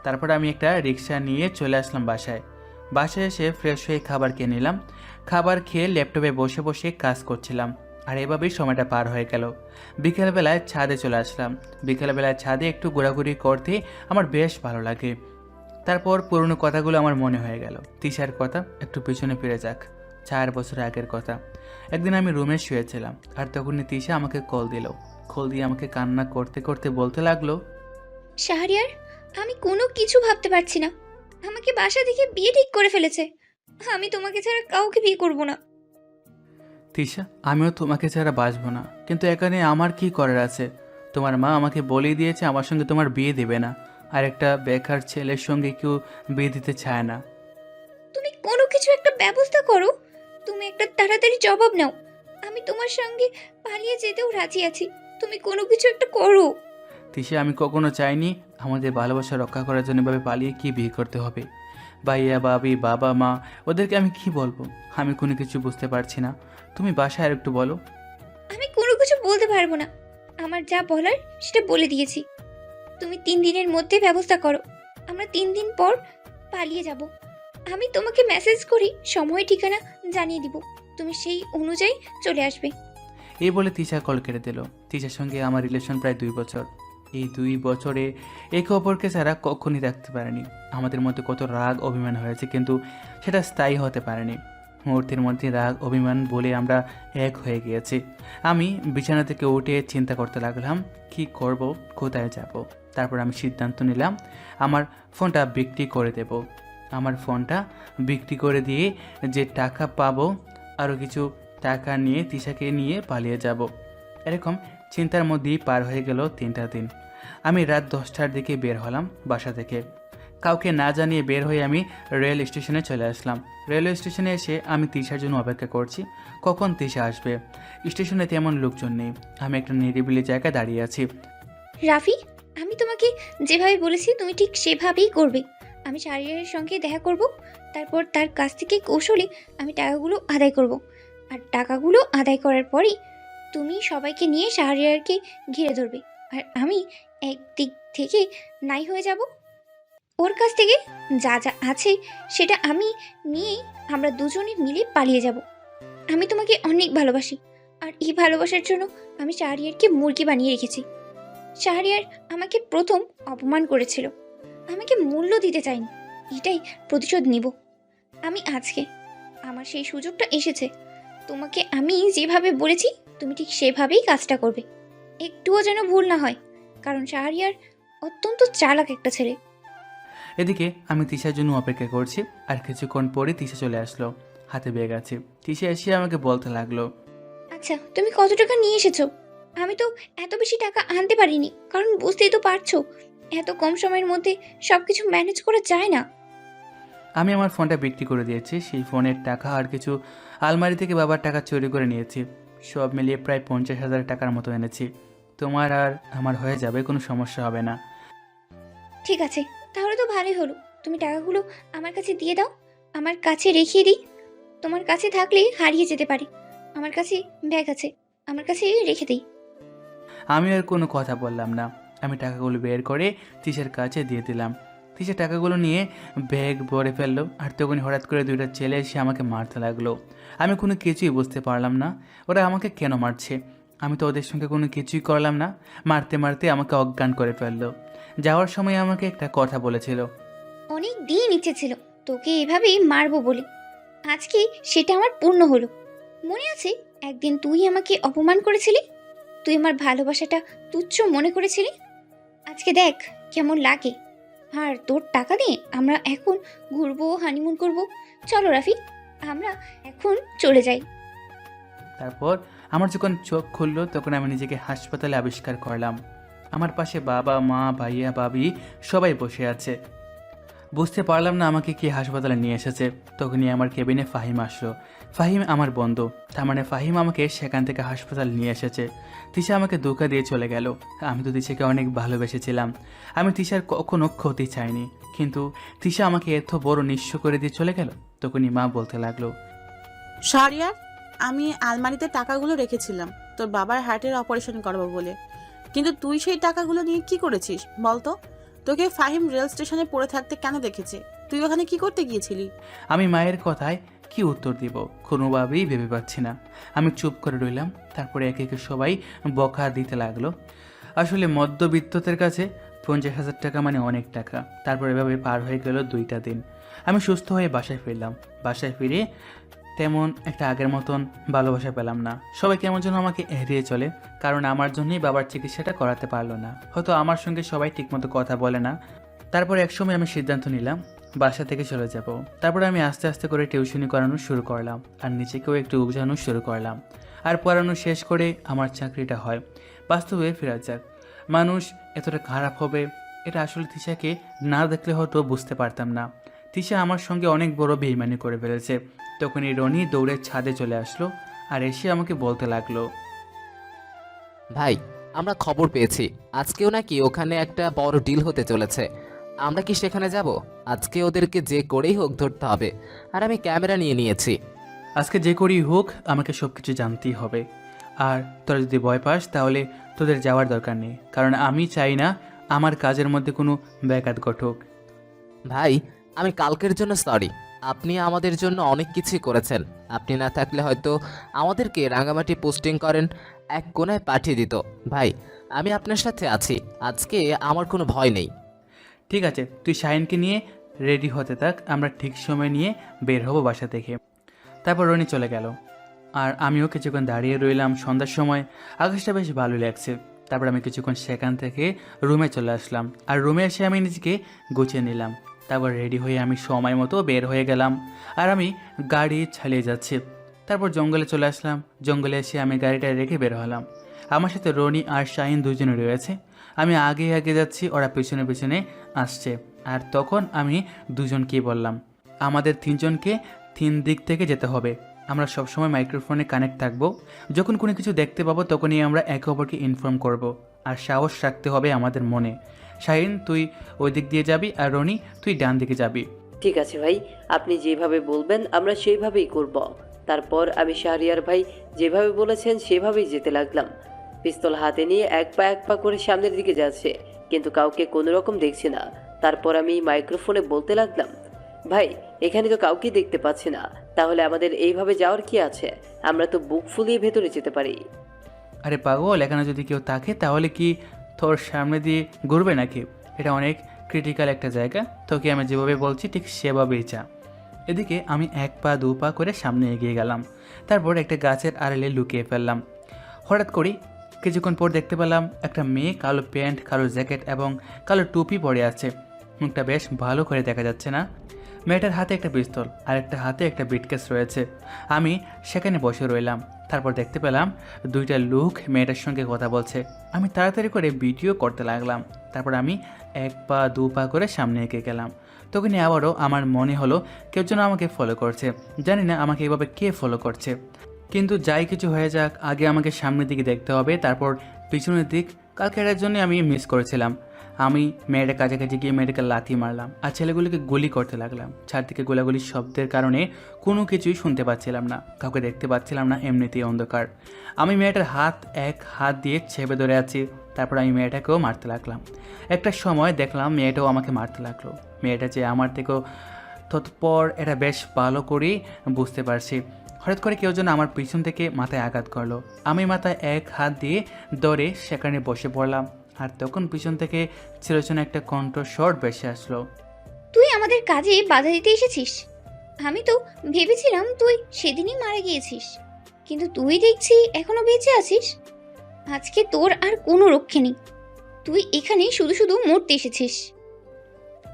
তারপর আমি একটা রিক্সা নিয়ে চলে আসলাম বাসায়। বাসায় এসে ফ্রেশ হয়ে খাবার খেয়ে নিলাম। খাবার খেয়ে ল্যাপটপে বসে বসে কাজ করছিলাম, আর এভাবেই সময়টা পার হয়ে গেল। বিকেলবেলায় ছাদে চলে আসলাম। বিকেলবেলায় ছাদে একটু ঘোরাঘুরি করতে আমার বেশ ভালো লাগে। তারপর পুরনো কথাগুলো আমার মনে হয়ে গেল। তিশার কথা, একটু পিছনে ফিরে যাক, 4 বছর আগের কথা। একদিন আমি রুমে শুয়েছিলাম, আর তখনই তিশা আমাকে কল দিল। কল দিয়ে আমাকে কান্না করতে করতে বলতে লাগলো, শাহরিয়ার, আমি কোনো কিছু ভাবতে পারছি না। আমাকে বাসা থেকে বিয়ে ঠিক করে ফেলেছে। আমি তোমাকে ছাড়া কাউকে বিয়ে করব না। তিশা, আমিও তোমাকে ছাড়া বাঁচবো না, কিন্তু এখানে আমার কি করার আছে? তোমার মা আমাকে বলেই দিয়েছে আমার সঙ্গে তোমার বিয়ে দেবে না, আর একটা বেকার ছেলের সঙ্গে কেউ বিয়ে দিতে চায় না। তুমি কোনো কিছু একটা ব্যবস্থা করো। তুমি একটা তাড়াতাড়ি জবাব নাও। আমি তোমার সঙ্গে পালিয়ে যেতেও রাজি আছি। তুমি কোনো কিছু একটা করো। তিশা, আমি কখনো চাইনি আমাদের ভালোবাসা রক্ষা করার জন্য এভাবে পালিয়ে কি বিয়ে করতে হবে। ভাইয়া ভাবি বাবা মা, ওদেরকে আমি কি বলবো? আমি কোনো কিছু বুঝতে পারছি না। তুমি বাসায় আর একটু বলো। আমি কোনো কিছু বলতে পারবো না। আমার যা বলার সেটা বলে দিয়েছি। তুমি 3 দিনের মধ্যে ব্যবস্থা করো। আমরা 3 দিন পর পালিয়ে যাব। আমি তোমাকে মেসেজ করি, সময় ঠিকানা জানিয়ে দিব। তুমি সেই অনুযায়ী চলে আসবে। এই বলে তিশা কল কেটে দিল। তিশার সঙ্গে আমার রিলেশন প্রায় 2 বছর। এই 2 বছরে একে অপরকে ছাড়া কখনই থাকতে পারেনি। আমাদের মধ্যে কত রাগ অভিমান হয়েছে, কিন্তু সেটা স্থায়ী হতে পারেনি। মুহূর্তের মধ্যে রাগ অভিমান বলে আমরা এক হয়ে গিয়েছি। আমি বিছানা থেকে উঠে চিন্তা করতে লাগলাম, কি করব, কোথায় যাব। তারপর আমি সিদ্ধান্ত নিলাম আমার ফোনটা বিক্রি করে দেব। আমার ফোনটা বিক্রি করে দিয়ে যে টাকা পাবো, আরও কিছু টাকা নিয়ে তিশাকে নিয়ে পালিয়ে যাব। এরকম চিন্তার মধ্যেই পার হয়ে গেল 3টা দিন। আমি রাত 10টার দিকে বের হলাম বাসা থেকে। কাউকে না জানিয়ে বের হয়ে আমি রেল স্টেশনে চলে আসলাম। রেলওয়ে স্টেশনে এসে আমি তিশার জন্য অপেক্ষা করছি, কখন তিশা আসবে। স্টেশনে তেমন লোকজন নেই, আমি একটা নিরিবিলি জায়গায় দাঁড়িয়ে আছি। রাফি, আমি তোমাকে যেভাবে বলেছি তুমি ঠিক সেভাবেই করবে। আমি শাহরিয়ারের সঙ্গে দেখা করব, তারপর তার কাছ থেকে কৌশলে আমি টাকাগুলো আদায় করব। আর টাকাগুলো আদায় করার পরই তুমি সবাইকে নিয়ে শাহরিয়ারকে ঘিরে ধরবে, আর আমি একদিক থেকে নাই হয়ে যাব। ওর কাছ থেকে যা যা আছে সেটা আমি নিয়ে আমরা দুজনে মিলে পালিয়ে যাব। আমি তোমাকে অনেক ভালোবাসি, আর এই ভালোবাসার জন্য আমি শাহরিয়ারকে মুরগি বানিয়ে রেখেছি। শাহরিয়ার আমাকে প্রথম অপমান করেছিল, আমাকে মূল্য দিতে চাইনি, এটাই প্রতিশোধ নিব আমি আজকে। আমার সেই সুযোগটা এসেছে। তোমাকে আমি যেভাবে বলেছি তুমি ঠিক সেভাবেই কাজটা করবে, একটুও যেন ভুল না হয়, কারণ শাহরিয়ার অত্যন্ত চালাক একটা ছেলে। এদিকে আমি তিশার জন্য অপেক্ষা করছি, আর কিছুক্ষণ পরে তিশা চলে আসলো, হাতে ব্যাগ আছে। তিশা এসে আমাকে বলতে লাগলো, আচ্ছা তুমি কত টাকা নিয়ে এসেছো? আমি তো এত বেশি টাকা আনতে পারিনি, কারণ বুঝতেই তো পারছো এত কম সময়ের মধ্যে সব কিছু ম্যানেজ করা যায় না। আমি আমার ফোনটা বিক্রি করে দিয়েছি, সেই ফোনের টাকা আর কিছু আলমারি থেকে বাবার টাকা চুরি করে নিয়েছি। সব মিলিয়ে প্রায় 50,000 টাকার মতো এনেছি। তোমার আর আমার হয়ে যাবে, কোনো সমস্যা হবে না। ঠিক আছে, তাহলে তো ভালোই হলো। তুমি টাকাগুলো আমার কাছে দিয়ে দাও, আমার কাছে রেখে দিই। তোমার কাছে থাকলে হারিয়ে যেতে পারে। আমার কাছে ব্যাগ আছে, আমার কাছে রেখে দিই। আমি আর কোনো কথা বললাম না, আমি টাকাগুলো বের করে তিশার কাছে দিয়ে দিলাম। তিশা টাকাগুলো নিয়ে ব্যাগ ভরে ফেললো, আর তখন হঠাৎ করে দুইটা ছেলে এসে আমাকে মারতে লাগলো। আমি কোনো কিছুই বুঝতে পারলাম না ওরা আমাকে কেন মারছে। আমি তো ওদের সঙ্গে কোনো কিছুই করলাম না। মারতে মারতে আমাকে অজ্ঞান করে ফেললো। যাওয়ার সময় আমাকে একটা কথা বলেছিল, অনেক দিন ইচ্ছে ছিল তোকে এভাবেই মারবো বলে, আজকে সেটা আমার পূর্ণ হলো। মনে আছে একদিন তুই আমাকে অপমান করেছিলি, তুই আমার ভালোবাসাটা তুচ্ছ মনে করেছিলি। আজকে দেখ কেমন লাগে। আর তোর টাকা দিয়ে আমরা এখন ঘুরবো, হানিমুন করব। চলো রাফি, আমরা এখন চলে যাই। তারপর আমার যখন চোখ খুললো তখন আমি নিজেকে হাসপাতালে আবিষ্কার করলাম। আমার পাশে বাবা, মা, ভাইয়া, ভাবি সবাই বসে আছে। বুঝতে পারলাম না আমাকে কি হাসপাতালে নিয়ে এসেছে। তখনই আমার কেবিনে ফাহিম আসলো। ফাহিম আমার বন্ধু, তার মানে ফাহিম আমাকে সেখান থেকে হাসপাতাল নিয়ে এসেছে। তিশা আমাকে ধোঁকা দিয়ে চলে গেল। আমি তো তিশাকে অনেক ভালোবেসেছিলাম, আমি তিশার কখনো ক্ষতি চাইনি, কিন্তু তিশা আমাকে এত বড় নিঃস্ব করে দিয়ে চলে গেল। তখনই মা বলতে লাগলো, শাহরিয়ার, আমি আলমারিতে টাকাগুলো রেখেছিলাম তোর বাবার হার্টের অপারেশন করবো বলে, কিন্তু তুই সেই টাকাগুলো নিয়ে কি করেছিস বলতো? তোকে ফাহিম রেল স্টেশনে পড়ে থাকতে কেন দেখেছে? তুই ওখানে কি করতে গিয়েছিলি? আমি মায়ের কথায় কি উত্তর দিব কোনোভাবেই ভেবে পাচ্ছি না। আমি চুপ করে রইলাম। তারপরে একে একে সবাই বকা দিতে লাগলো। আসলে মধ্যবিত্তদের কাছে 50,000 টাকা মানে অনেক টাকা। তারপর এভাবে পার হয়ে গেল 2টা দিন। আমি সুস্থ হয়ে বাসায় ফিরলাম। বাসায় ফিরে তেমন একটা আগের মতন ভালোবাসা পেলাম না। সবাই কেমন যেন আমাকে এড়িয়ে চলে, কারণ আমার জন্যই বাবার চিকিৎসাটা করাতে পারলো না। হয়তো আমার সঙ্গে সবাই ঠিকমতো কথা বলে না। তারপর একসময় আমি সিদ্ধান্ত নিলাম বাসা থেকে চলে যাব। তারপরে আমি আস্তে আস্তে করে টিউশনি করানো শুরু করলাম, আর নিজেকেও একটু বোঝানো শুরু করলাম। আর পড়ানো শেষ করে আমার চাকরিটা হয়। বাস্তবে ফেরা যাক, মানুষ এতটা খারাপ হবে এটা আসলে তিশাকে না দেখলে হয়তো বুঝতে পারতাম না। তিশা আমার সঙ্গে অনেক বড় বেইমানি করে ফেলেছে। তখনই রনি দৌড়ে ছাদে চলে আসলো, আর এসে আমাকে বলতে লাগলো, ভাই, আমরা খবর পেয়েছি আজকেও নাকি ওখানে একটা বড় ডিল হতে চলেছে। আমরা কি সেখানে যাব? আজকে ওদেরকে যে করেই হোক ধরতে হবে, আর আমি ক্যামেরা নিয়ে নিয়েছি। আজকে যে করেই হোক আমাকে সব কিছু জানতেই হবে। আর তোরা যদি ভয় পাস তাহলে তোদের যাওয়ার দরকার নেই, কারণ আমি চাই না আমার কাজের মধ্যে কোনো ব্যাঘাত ঘটুক। ভাই, আমি কালকের জন্য সরি। আপনি আমাদের জন্য অনেক কিছুই করেছেন। আপনি না থাকলে হয়তো আমাদেরকে রাঙামাটি পোস্টিং করেন এক কোণায় পাঠিয়ে দিত। ভাই, আমি আপনার সাথে আছি, আজকে আমার কোনো ভয় নেই। ঠিক আছে, তুই শাহিনকে নিয়ে রেডি হতে থাক, আমরা ঠিক সময় নিয়ে বের হব বাসা থেকে। তারপর রনি চলে গেল, আর আমিও কিছুক্ষণ দাঁড়িয়ে রইলাম। সন্ধ্যার সময় আকাশটা বেশ ভালো লাগছে। তারপর আমি কিছুক্ষণ সেখান থেকে রুমে চলে আসলাম, আর রুমে এসে আমি নিজেকে গুছিয়ে নিলাম। তারপর রেডি হয়ে আমি সময় মতো বের হয়ে গেলাম, আর আমি গাড়ি চালিয়ে যাচ্ছি। তারপর জঙ্গলে চলে আসলাম। জঙ্গলে এসে আমি গাড়িটা রেখে বের হলাম। আমার সাথে রনি আর শাহিন দুজনে রয়েছে। আমি আগে আগে যাচ্ছি, ওরা পেছনে পেছনে আসছে। আর তখন আমি দুজনকেই বললাম, আমাদের 3জনকে 3 দিক থেকে যেতে হবে। আমরা সবসময় মাইক্রোফোনে কানেক্ট থাকবো। যখন কোনো কিছু দেখতে পাবো তখনই আমরা একে অপরকে ইনফর্ম করব। আর সাহস রাখতে হবে আমাদের মনে। শাহিন তুই ওই দিক দিয়ে যাবি আর রনি তুই ডান দিকে যাবি। ঠিক আছে ভাই, আপনি যেভাবে বলবেন আমরা সেইভাবেই করব। তারপর আমি শাহরিয়ার ভাই যেভাবে বলেছেন সেভাবেই যেতে লাগলাম। পিস্তল হাতে নিয়ে এক পা করে সামনের দিকে যাচ্ছে, কিন্তু কাউকে কোনো রকম দেখছি না। তারপর আমি মাইক্রোফোনে বলতে লাগলাম, ভাই এখানে তো কাউকে দেখতে পাচ্ছি না, তাহলে আমাদের এইভাবে যাওয়ার কি আছে? আমরা তো বুক ফুলিয়ে ভেতরে যেতে পারি। আরে পাগল, এখানে যদি কেউ থাকে তাহলে কি তোর সামনে দিয়ে ঘুরবে নাকি? এটা অনেক ক্রিটিক্যাল একটা জায়গা, তোকে আমি যেভাবে বলছি ঠিক সেভাবেই যা। এদিকে আমি 1 পা 2 পা করে সামনে এগিয়ে গেলাম। তারপর একটা গাছের আড়ালে লুকিয়ে ফেললাম। হঠাৎ করে কিছুক্ষণ পর দেখতে পেলাম একটা মেয়ে কালো প্যান্ট, কালো জ্যাকেট এবং কালো টুপি পরে আছে। মুখটা বেশ ভালো করে দেখা যাচ্ছে না। মেয়েটার হাতে একটা পিস্তল আর একটা হাতে একটা ব্রিটকেস রয়েছে। আমি সেখানে বসে রইলাম। তারপর দেখতে পেলাম 2টা লোক মেয়েটার সঙ্গে কথা বলছে। আমি তাড়াতাড়ি করে ভিডিও করতে লাগলাম। তারপর আমি 1 পা 2 পা করে সামনে এগিয়ে গেলাম। তখনই আবারও আমার মনে হলো কেউ যেন আমাকে ফলো করছে। জানি না আমাকে এভাবে কে ফলো করছে, কিন্তু যাই কিছু হয়ে যাক আগে আমাকে সামনের দিকে দেখতে হবে, তারপর পিছনের দিক। কালকে এটার জন্য আমি মিস করেছিলাম। আমি মেয়েটার কাছাকাছি গিয়ে মেয়েটাকে লাথি মারলাম আর ছেলেগুলিকে গুলি করতে লাগলাম। চারদিকে গোলাগুলির শব্দের কারণে কোনো কিছুই শুনতে পাচ্ছিলাম না, কাউকে দেখতে পাচ্ছিলাম না, এমনিতেই অন্ধকার। আমি মেয়েটার এক হাত দিয়ে চেপে ধরে আছি। তারপর আমি মেয়েটাকেও মারতে লাগলাম। একটা সময় দেখলাম মেয়েটাও আমাকে মারতে লাগলো। মেয়েটা যে আমার থেকেও তৎপর এটা বেশ ভালো করেই বুঝতে পারছি। হঠাৎ করে কেউ যেন আমার পিছন থেকে মাথায় আঘাত করলো। আমি মাথায় 1 হাত দিয়ে ধরে সেখানে বসে পড়লাম। আর তখন পিছন থেকে চিরচেনা একটা কণ্ঠস্বর ভেসে আসলো। তুই আমাদের কাজে বাধা দিতে এসেছিস? আমি তো ভেবেছিলাম তুই সেদিনই মারা গিয়েছিস, কিন্তু তুই দেখছি এখনো বেঁচে আছিস। আজকে তোর আর কোনো রক্ষে নেই, তুই এখানে শুধু শুধু মরতে এসেছিস।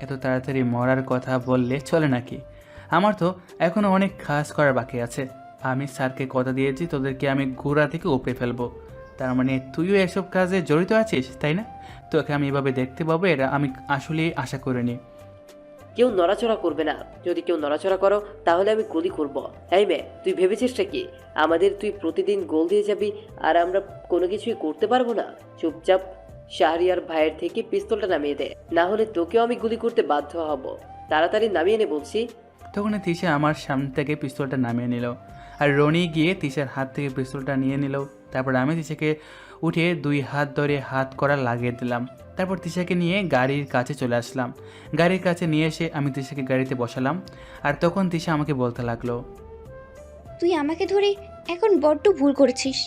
এত তাড়াতাড়ি মরার কথা বললে চলে নাকি? আমার তো এখনও অনেক কাজ করার বাকি আছে। আমি স্যারকে কথা দিয়েছি তোদেরকে আমি গোড়া থেকে উপড়ে ফেলবো। তার মানে তুইও এসব কাজে জড়িত আছিস, তাই না? তোকে আমি এভাবে দেখতে পাবো এটা আমি আসলেই আশা করিনি। কেউ নড়াচড়া করবে না, যদি কেউ নড়াচড়া করো তাহলে আমি গুলি করব। এই মেয়ে, তুই ভেবেছিসটা কি আমাদের তুই প্রতিদিন গোল দিয়ে যাবি আর আমরা কোনো কিছুই করতে পারবো না? চুপচাপ শাহরিয়ার ভাইয়ের থেকে পিস্তলটা নামিয়ে দে, না হলে তোকেও আমি গুলি করতে বাধ্য হব। তাড়াতাড়ি নামিয়ে নে বলছি। তখন তিশা আমার সামনে থেকে পিস্তলটা নামিয়ে নিল আর রনি গিয়ে তিশার হাত থেকে পিস্তলটা নিয়ে নিল। তারপর আমি তিশাকে উঠে 2 হাত ধরে হাত করা লাগিয়ে দিলাম। তারপর তিশাকে নিয়ে গাড়ির কাছে চলে আসলাম। গাড়ির কাছে নিয়ে এসে আমি তিশাকে গাড়িতে বসালাম। আর তখন তিশা আমাকে বলতে লাগলো, তুই আমাকে ধরে এখন বড্ড ভুল করেছিস।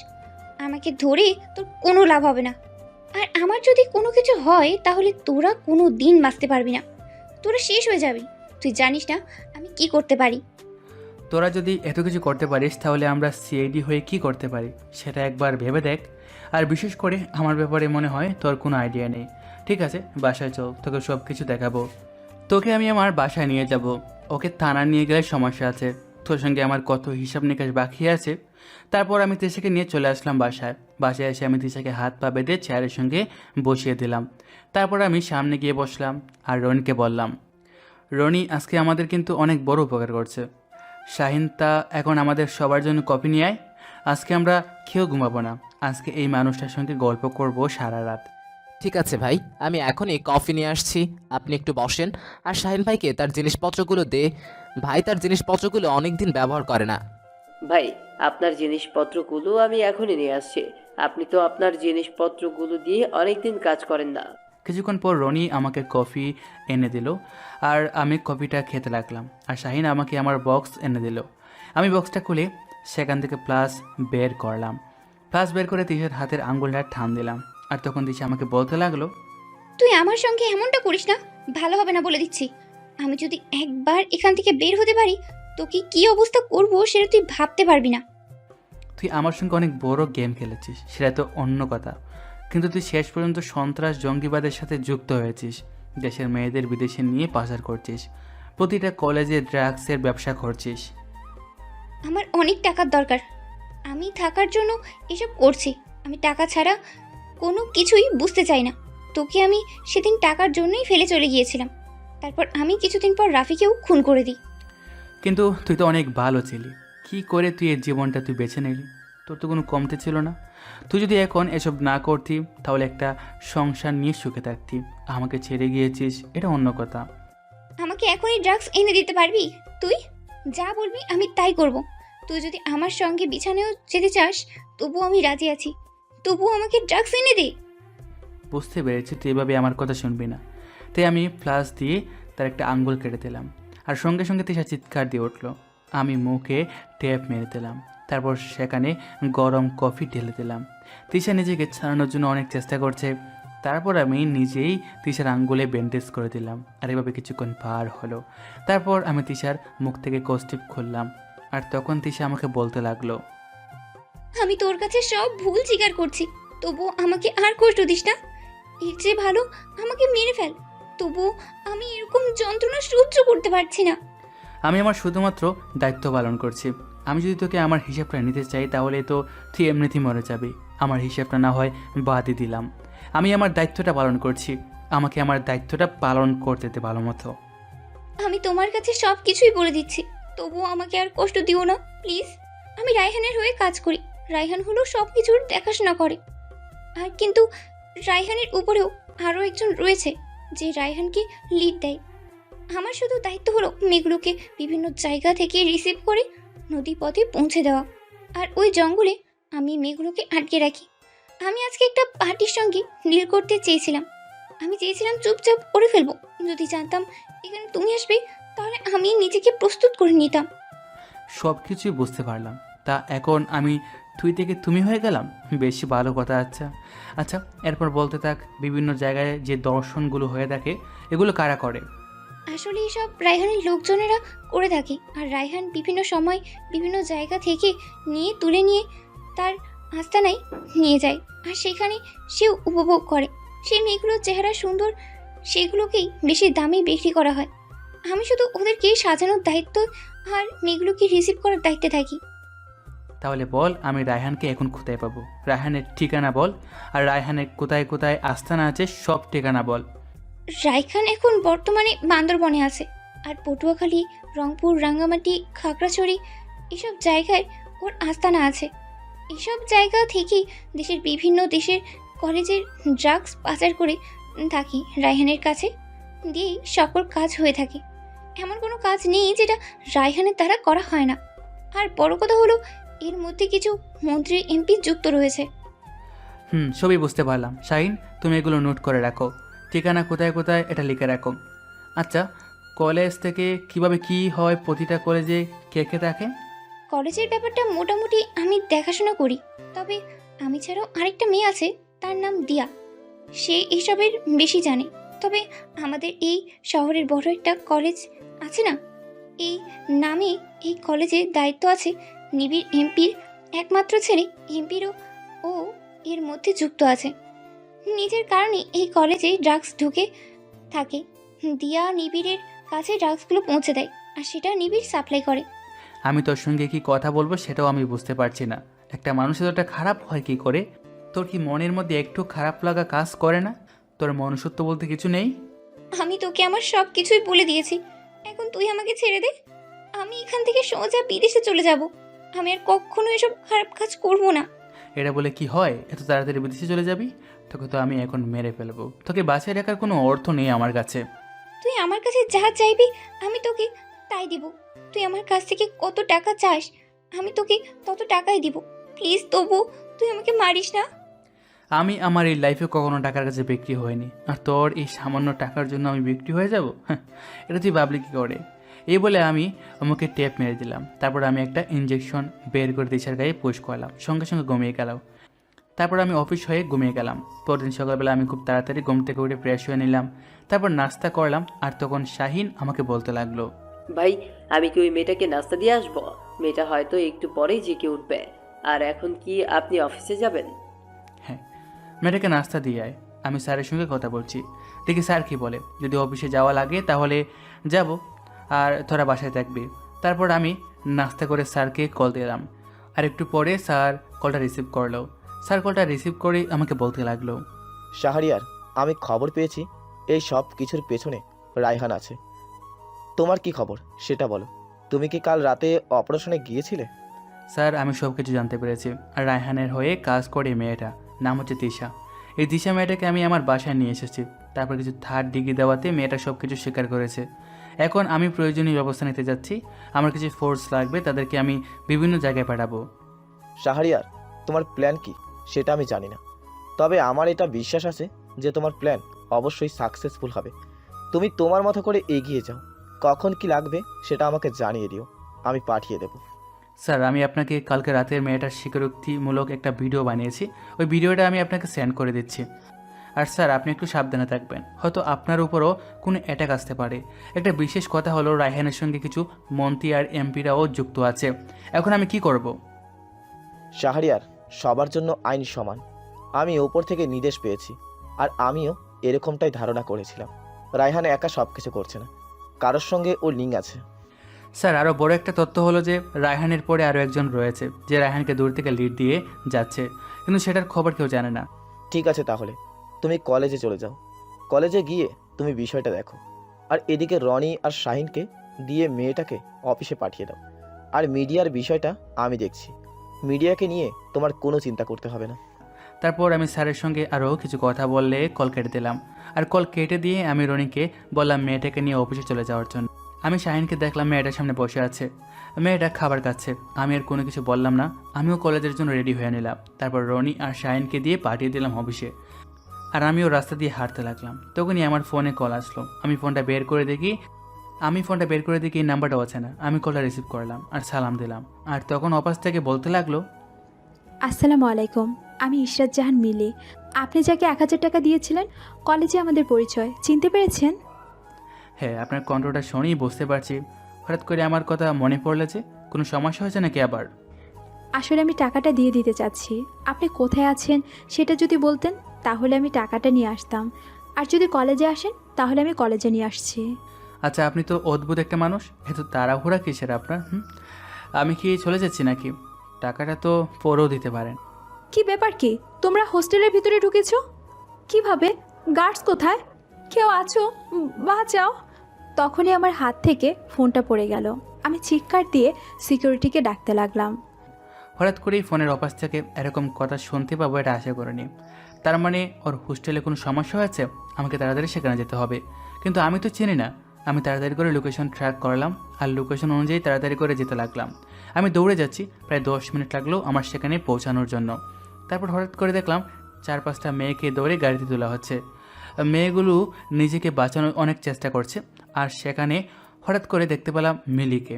আমাকে ধরে তোর কোনো লাভ হবে না, আর আমার যদি কোনো কিছু হয় তাহলে তোরা কোনো দিন বাঁচতে পারবি না, তোরা শেষ হয়ে যাবি। তুই জানিস না আমি কি করতে পারি। তোরা যদি এত কিছু করতে পারিস তাহলে আমরা সিআইডি হয়ে কি করতে পারি সেটা একবার ভেবে দেখ। আর বিশেষ করে আমার ব্যাপারে মনে হয় তোর কোনো আইডিয়া নেই। ঠিক আছে, বাসায় চল, তোকে সব কিছু দেখাবো। তোকে আমি আমার বাসায় নিয়ে যাব। ওকে থানা নিয়ে গেলে সমস্যা আছে, তোর সঙ্গে আমার কত হিসাব নিকাশ বাকি আছে। তারপর আমি তিশাকে নিয়ে চলে আসলাম বাসায়। বাসায় এসে আমি তিশাকে হাত পা বেঁধে চেয়ারের সঙ্গে বসিয়ে দিলাম। তারপর আমি সামনে গিয়ে বসলাম আর রনিকে বললাম, রনি আজকে আমাদের কিন্তু অনেক বড় উপকার করছে। শাহিন তা এখন আমাদের সবার জন্য কফি নিয়ে আয়। আজকে আমরা কেউ ঘুমাবো না, আজকে এই মানুষটার সঙ্গে গল্প করব সারা রাত। ঠিক আছে ভাই, আমি এখনই কফি নিয়ে আসছি, আপনি একটু বসেন। আর শাহিন ভাইকে তার জিনিসপত্রগুলো দে। ভাই তার জিনিসপত্রগুলো অনেক দিন ব্যবহার করে না। ভাই আপনার জিনিসপত্রগুলো আমি এখনই নিয়ে আসছি। আপনি তো আপনার জিনিসপত্রগুলো দিয়ে অনেকদিন কাজ করেন না। কিছুক্ষণ পর রনি আমাকে কফি এনে দিল আর আমি কফিটা খেতে লাগলাম। আর শাহিন আমাকে আমার বক্স এনে দিল। আমি বক্সটা খুলে সেখান থেকে প্লাস বের করলাম। প্লাস বের করে তিশার হাতের আঙ্গুলটা টান দিলাম। আর তখন তিশা আমাকে বলতে লাগলো, তুই আমার সঙ্গে এমনটা করিস না, ভালো হবে না বলে দিচ্ছি। আমি যদি একবার এখান থেকে বের হতে পারি তোকে কি অবস্থা করব সেটা তুই ভাবতে পারবি না। তুই আমার সঙ্গে অনেক বড় গেম খেলেছিস, সেটা তো অন্য কথা, কিন্তু তুই শেষ পর্যন্ত সন্ত্রাস জঙ্গিবাদের সাথে যুক্ত হয়েছিস। দেশের মেয়েদের বিদেশে নিয়ে পাচার করছিস, প্রতিটা কলেজে ড্রাগসের ব্যবসা করছিস। আমার অনেক টাকার দরকার, আমি থাকার জন্য এসব করছি। আমি টাকা ছাড়া কোনো কিছুই বুঝতে চাই না। তোকে আমি সেদিন টাকার জন্যই ফেলে চলে গিয়েছিলাম। তারপর আমি কিছুদিন পর রাফিকেও খুন করে দিই। কিন্তু তুই তো অনেক ভালো ছিলি, কি করে তুই এর জীবনটা তুই বেছে নিলি? তোর তো কোনো কমতে ছিল না। তুই যদি এখন এসব না করতি তাহলে একটা সংসার নিয়ে সুখে থাকতি। আমাকে ছেড়ে গিয়েছিস, এটা অন্য কথা। আমাকে এখনই ড্রাগস এনে দিতে পারবি? তুই যা বলবি আমি তাই করব। তুই যদি আমার সঙ্গে বিছানায়ও যেতে চাস তবুও আমি রাজি আছি। তবুও আমাকে ড্রাগস এনে দে। বুঝতে পেরেছি তুই এভাবে আমার কথা শুনবি না, তাই আমি ফ্লাশ দিয়ে তার একটা আঙ্গুল কেটে দিলাম। আর সঙ্গে সঙ্গে তিশা চিৎকার দিয়ে উঠলো। আমি মুখে টেপ মেরে দিলাম, তারপর সেখানে গরম কফি ঢেলে দিলাম। তিশা নিজেকে ছাড়ানোর জন্য অনেক চেষ্টা করছে, তারপর আমি নিজেই তিশার আঙ্গুলে ব্যান্ডেজ করে দিলাম। আর এভাবে কিছুক্ষণ পার হলো। তারপর আমি তিশার মুখ থেকে কস্টিপ খুললাম, আর তখন তিশা আমাকে বলতে লাগলো, আমি তোর কাছে সব ভুল স্বীকার করছি, তবুও আমাকে আর কষ্ট দিস না। এর চেয়ে ভালো আমাকে মেরে ফেল। তবুও আমি এরকম যন্ত্রণা সহ্য করতে পারছি না। আমি আমার শুধুমাত্র দায়িত্ব পালন করছি। আমি যদি তোকে আমার হিসাবটা নিতে চাই তাহলে তো তুই এমনিতেই মরে যাবি। আমার হিসাবটা না হয় বাদই দিলাম। আমি আমার দায়িত্বটা পালন করছি, আমাকে আমার দায়িত্বটা পালন করতে দে ভালো মতো। আমি তোমার কাছে সব কিছুই বলে দিচ্ছি, তবুও আমাকে আর কষ্ট দিও না প্লিজ। আমি রায়হানের হয়ে কাজ করি। রায়হান হলো সব কিছুর দেখাশোনা করে। আর কিন্তু রায়হানের উপরেও আরও একজন রয়েছে যে রায়হানকে লিড দেয়। আমার শুধু দায়িত্ব হলো মেয়েগুলোকে বিভিন্ন জায়গা থেকে রিসিভ করে নদী পথে পৌঁছে দেওয়া। আর ওই জঙ্গলে আমি মেয়েগুলোকে আটকে রাখি। আমি আজকে একটা পার্টির সঙ্গে ডিল করতে চেয়েছিলাম। আমি চেয়েছিলাম চুপচাপ করে ফেলবো। যদি জানতাম এখানে তুমি আসবে তাহলে আমি নিজেকে প্রস্তুত করে নিতাম। সব কিছুই বুঝতে পারলাম। তা এখন আমি তুই থেকে তুমি হয়ে গেলাম, বেশি ভালো কথা। আচ্ছা আচ্ছা, এরপর বলতে থাক, বিভিন্ন জায়গায় যে দর্শনগুলো হয়ে থাকে এগুলো কারা করে? আসলে এসব রায়হানের লোকজনেরা করে থাকে। আর রায়হান বিভিন্ন সময় বিভিন্ন জায়গা থেকে তুলে নিয়ে তার আস্তানায় নিয়ে যায়। আর সেখানে সেও উপভোগ করে। সেই মেয়েগুলোর চেহারা সুন্দর, সেগুলোকেই বেশি দামে বিক্রি করা হয়। আমি শুধু ওদেরকে সাজানোর দায়িত্ব আর মেয়েগুলোকে রিসিভ করার দায়িত্বে থাকি। তাহলে বল, আমি রায়হানকে এখন কোথায় পাবো? রায়হানের ঠিকানা বল, আর রায়হানের কোথায় কোথায় আস্তানা আছে সব ঠিকানা বল। রায়হান এখন বর্তমানে বান্দরবনে আছে। আর পটুয়াখালী, রংপুর, রাঙ্গামাটি, খাগড়াছড়ি এসব জায়গায় ওর আস্তানা আছে। এসব জায়গা থেকেই দেশের বিভিন্ন দেশের কলেজের ড্রাগস পাচার করে থাকি রায়হানের কাছে দিয়েই সকল কাজ হয়ে থাকে। এমন কোনো কাজ নেই যেটা রায়হানের দ্বারা করা হয় না। আর বড় কথা হলো এর মধ্যে কিছু মন্ত্রী এমপি যুক্ত রয়েছে। সবই বুঝতে পারলাম। শাহিন, তুমি এগুলো নোট করে রাখো, ঠিকানা কোথায় কোথায় এটা লিখে রাখো। আচ্ছা, কলেজ থেকে কিভাবে কি হয়, প্রতিটা কলেজে কে কে থাকে? কলেজের ব্যাপারটা মোটামুটি আমি দেখাশোনা করি। তবে আমি ছাড়াও আরেকটা মেয়ে আছে, তার নাম দিয়া। সে এসবের বেশি জানে। তবে আমাদের এই শহরের বড় একটা কলেজ আছে না, এই নামে এই কলেজের দায়িত্ব আছে নিবিড় এমপির একমাত্র ছেলে। এমপিরও ও এর মধ্যে যুক্ত আছে। নিজের কারণে এই কলেজে ড্রাগস ঢুকে থাকে। দিয়া নিবিড়ের কাছে ড্রাগসগুলো পৌঁছে দেয়, আর সেটা নিবিড় সাপ্লাই করে। আমি তোর সঙ্গে কি কথা বলবো সেটাও আমি বুঝতে পারছি না। একটা মানুষের ওটা খারাপ হয় কি করে? তোর কি মনের মধ্যে একটু খারাপ লাগা কাজ করে না? তোর মনুষ্যত্ব বলতে কিছু নেই? আমি তোকে আমার সব কিছুই বলে দিয়েছি, এখন তুই আমাকে ছেড়ে দে। আমি এখান থেকে সোজা বিদেশে চলে যাব। আমি আর কখনো এসব খারাপ কাজ করব না। এটা বলে কি হয়? এত তাড়াতাড়ি বিদেশে চলে যাবি? তোকে তো আমি এখন মেরে ফেলবো। তোকে বাঁচিয়ে রাখার কোনো অর্থ নেই আমার কাছে। তুই আমার কাছে যা চাইবি আমি তোকে তাই দিব। তুই আমার কাছ থেকে কত টাকা চাস আমি তোকে তত টাকাই দিব। প্লিজ তবু তুই আমাকে মারিস না। আমি আমার এই লাইফে কখনো টাকার কাছে বিক্রি হয়নি, আর তোর এই সামান্য টাকার জন্য আমি বিক্রি হয়ে যাব? এটা তুই ভাবলি কী করে? এই বলে আমি আমাকে টেপ মেরে দিলাম। তারপর আমি একটা ইঞ্জেকশন বের করে দিশার গায়ে পুশ করলাম, সঙ্গে সঙ্গে ঘুমিয়ে গেলাম। তারপর আমি অফিস হয়ে ঘুমিয়ে গেলাম। পরদিন সকালবেলা আমি খুব তাড়াতাড়ি ঘুম থেকে উঠে ফ্রেশ হয়ে নিলাম, তারপর নাস্তা করলাম। আর তখন শাহিন আমাকে বলতে লাগলো, ভাই, আমি কি ওই মেয়েটাকে নাস্তা দিয়ে আসবো? মেয়েটা হয়তো একটু পরেই জেগে উঠবে। আর এখন কি আপনি অফিসে যাবেন? হ্যাঁ, মেয়েটাকে নাস্তা দিয়ে আয়, আমি স্যারের সঙ্গে কথা বলছি, দেখি স্যার কি বলে। যদি অফিসে যাওয়া লাগে তাহলে যাব, আর তোরা বাসায় থাকবি। তারপর আমি নাস্তা করে স্যারকে কল দিলাম। আর একটু পরে স্যার কলটা রিসিভ করলো। স্যার কলটা রিসিভ করে আমাকে বলতে লাগলো, শাহরিয়ার, আমি খবর পেয়েছি এই সব কিছুর পেছনে রায়হান আছে। তোমার কি খবর সেটা বলো। তুমি কি কাল রাতে অপারেশনে গিয়েছিলে? স্যার আমি সব কিছু জানতে পেরেছি। আর রায়হানের হয়ে কাজ করে এই মেয়েটা, নাম হচ্ছে তিশা। এই তিশা মেয়েটাকে আমি আমার বাসায় নিয়ে এসেছি। তারপর কিছু থার্ড ডিগ্রি দেওয়াতে মেয়েটা সব কিছু স্বীকার করেছে। এখন আমি প্রয়োজনীয় ব্যবস্থা নিতে যাচ্ছি। আমার কিছু ফোর্স লাগবে, তাদেরকে আমি বিভিন্ন জায়গায় পাঠাবো। শাহরিয়ার, তোমার প্ল্যান কি সেটা আমি জানি না, তবে আমার এটা বিশ্বাস আছে যে তোমার প্ল্যান অবশ্যই সাকসেসফুল হবে। তুমি তোমার মতো করে এগিয়ে যাও, কখন কি লাগবে সেটা আমাকে জানিয়ে দিও, আমি পাঠিয়ে দেবো। স্যার আমি আপনাকে কালকে রাতের মেয়েটার স্বীকারোক্তিমূলক একটা ভিডিও বানিয়েছি, ওই ভিডিওটা আমি আপনাকে সেন্ড করে দিচ্ছি। আর স্যার আপনি একটু সাবধানে থাকবেন, হয়তো আপনার উপরও কোনো অ্যাটাক আসতে পারে। একটা বিশেষ কথা হলো রায়হানের সঙ্গে কিছু মন্ত্রী আর এমপিরাও যুক্ত আছে। এখন আমি কি করব? শাহরিয়ার, সবার জন্য আইন সমান। আমি ওপর থেকে নির্দেশ পেয়েছি, আর আমিও এরকমটাই ধারণা করেছিলাম। রায়হান একা সব কিছু করছে না, কারোর সঙ্গে ওর লিঙ্ক আছে। স্যার আরও বড় একটা তথ্য হলো যে রায়হানের পরে আরও একজন রয়েছে যে রায়হানকে দূর থেকে লিড দিয়ে যাচ্ছে, কিন্তু সেটার খবর কেউ জানে না। ঠিক আছে, তাহলে তুমি কলেজে চলে যাও। কলেজে গিয়ে তুমি বিষয়টা দেখো, আর এদিকে রনি আর শাহিনকে দিয়ে মেয়েটাকে অফিসে পাঠিয়ে দাও। আর মিডিয়ার বিষয়টা আমি দেখছি, মিডিয়াকে নিয়ে তোমার কোনো চিন্তা করতে হবে না। তারপর আমি স্যারের সঙ্গে আরও কিছু কথা বললে কল কেটে দিলাম। আর কল কেটে দিয়ে আমি রনিকে বললাম মেয়েটাকে নিয়ে অফিসে চলে যাওয়ার জন্য। আমি শাহিনকে দেখলাম মেয়েটার সামনে বসে আছে, মেয়েটা খাবার খাচ্ছে। আমি আর কোনো কিছু বললাম না, আমিও কলেজের জন্য রেডি হয়ে নিলাম। তারপর রনি আর শাহিনকে দিয়ে পাঠিয়ে দিলাম অফিসে, আর আমিও রাস্তা দিয়ে হাঁটতে লাগলাম। তখনই আমার ফোনে কল আসলো। আমি ফোনটা বের করে দেখি এই নাম্বারটা আছে না। আমি কলটা রিসিভ করলাম আর সালাম দিলাম। আর তখন অপাস থেকে বলতে লাগলো, আসসালামু আলাইকুম, আমি ইশরাত জাহান মিলি। আপনি যাকে 1000 টাকা দিয়েছিলেন, কলেজে আমাদের পরিচয়, চিনতে পেরেছেন? হ্যাঁ আপনার কণ্ঠটা শুনেই বুঝতে পারছি। হঠাৎ করে আমার কথা মনে পড়লে যে, কোনো সমস্যা হয়েছে নাকি আবার? আসলে আমি টাকাটা দিয়ে দিতে চাচ্ছি। আপনি কোথায় আছেন সেটা যদি বলতেন তাহলে আমি টাকাটা নিয়ে আসতাম, আর যদি কলেজে আসেন তাহলে আমি কলেজে নিয়ে আসছি। আচ্ছা আপনি তো অদ্ভুত একটা মানুষ, এত তাড়াহুড়া কিসের আপনার? আমি কি চলে যাচ্ছি নাকি? টাকাটা তো পরেও দিতে পারেন। কি ব্যাপার কি? তোমরা হোস্টেলের ভিতরে ঢুকেছো কিভাবে? গার্ডস কোথায়? কেউ আছো? বাঁচাও! তখনই আমার হাত থেকে ফোনটা পড়ে গেল। আমি চিৎকার দিয়ে সিকিউরিটিকে ডাকতে লাগলাম। হঠাৎ করেই ফোনের অপাস থেকে এরকম কথা শুনতে পাবো এটা আশা করিনি। তার মানে ওর হোস্টেলে কোনো সমস্যা হয়েছে, আমাকে তাড়াতাড়ি সেখানে যেতে হবে। কিন্তু আমি তো চিনি না। আমি তাড়াতাড়ি করে লোকেশন ট্র্যাক করলাম, আর লোকেশন অনুযায়ী তাড়াতাড়ি করে যেতে লাগলাম। আমি দৌড়ে যাচ্ছি, প্রায় 10 মিনিট লাগলো আমার সেখানে পৌঁছানোর জন্য। তারপর হঠাৎ করে দেখলাম 4-5টা মেয়েকে দৌড়ে গাড়িতে তোলা হচ্ছে। মেয়েগুলো নিজেকে বাঁচানোর অনেক চেষ্টা করছে। আর সেখানে হঠাৎ করে দেখতে পেলাম মিলিকে।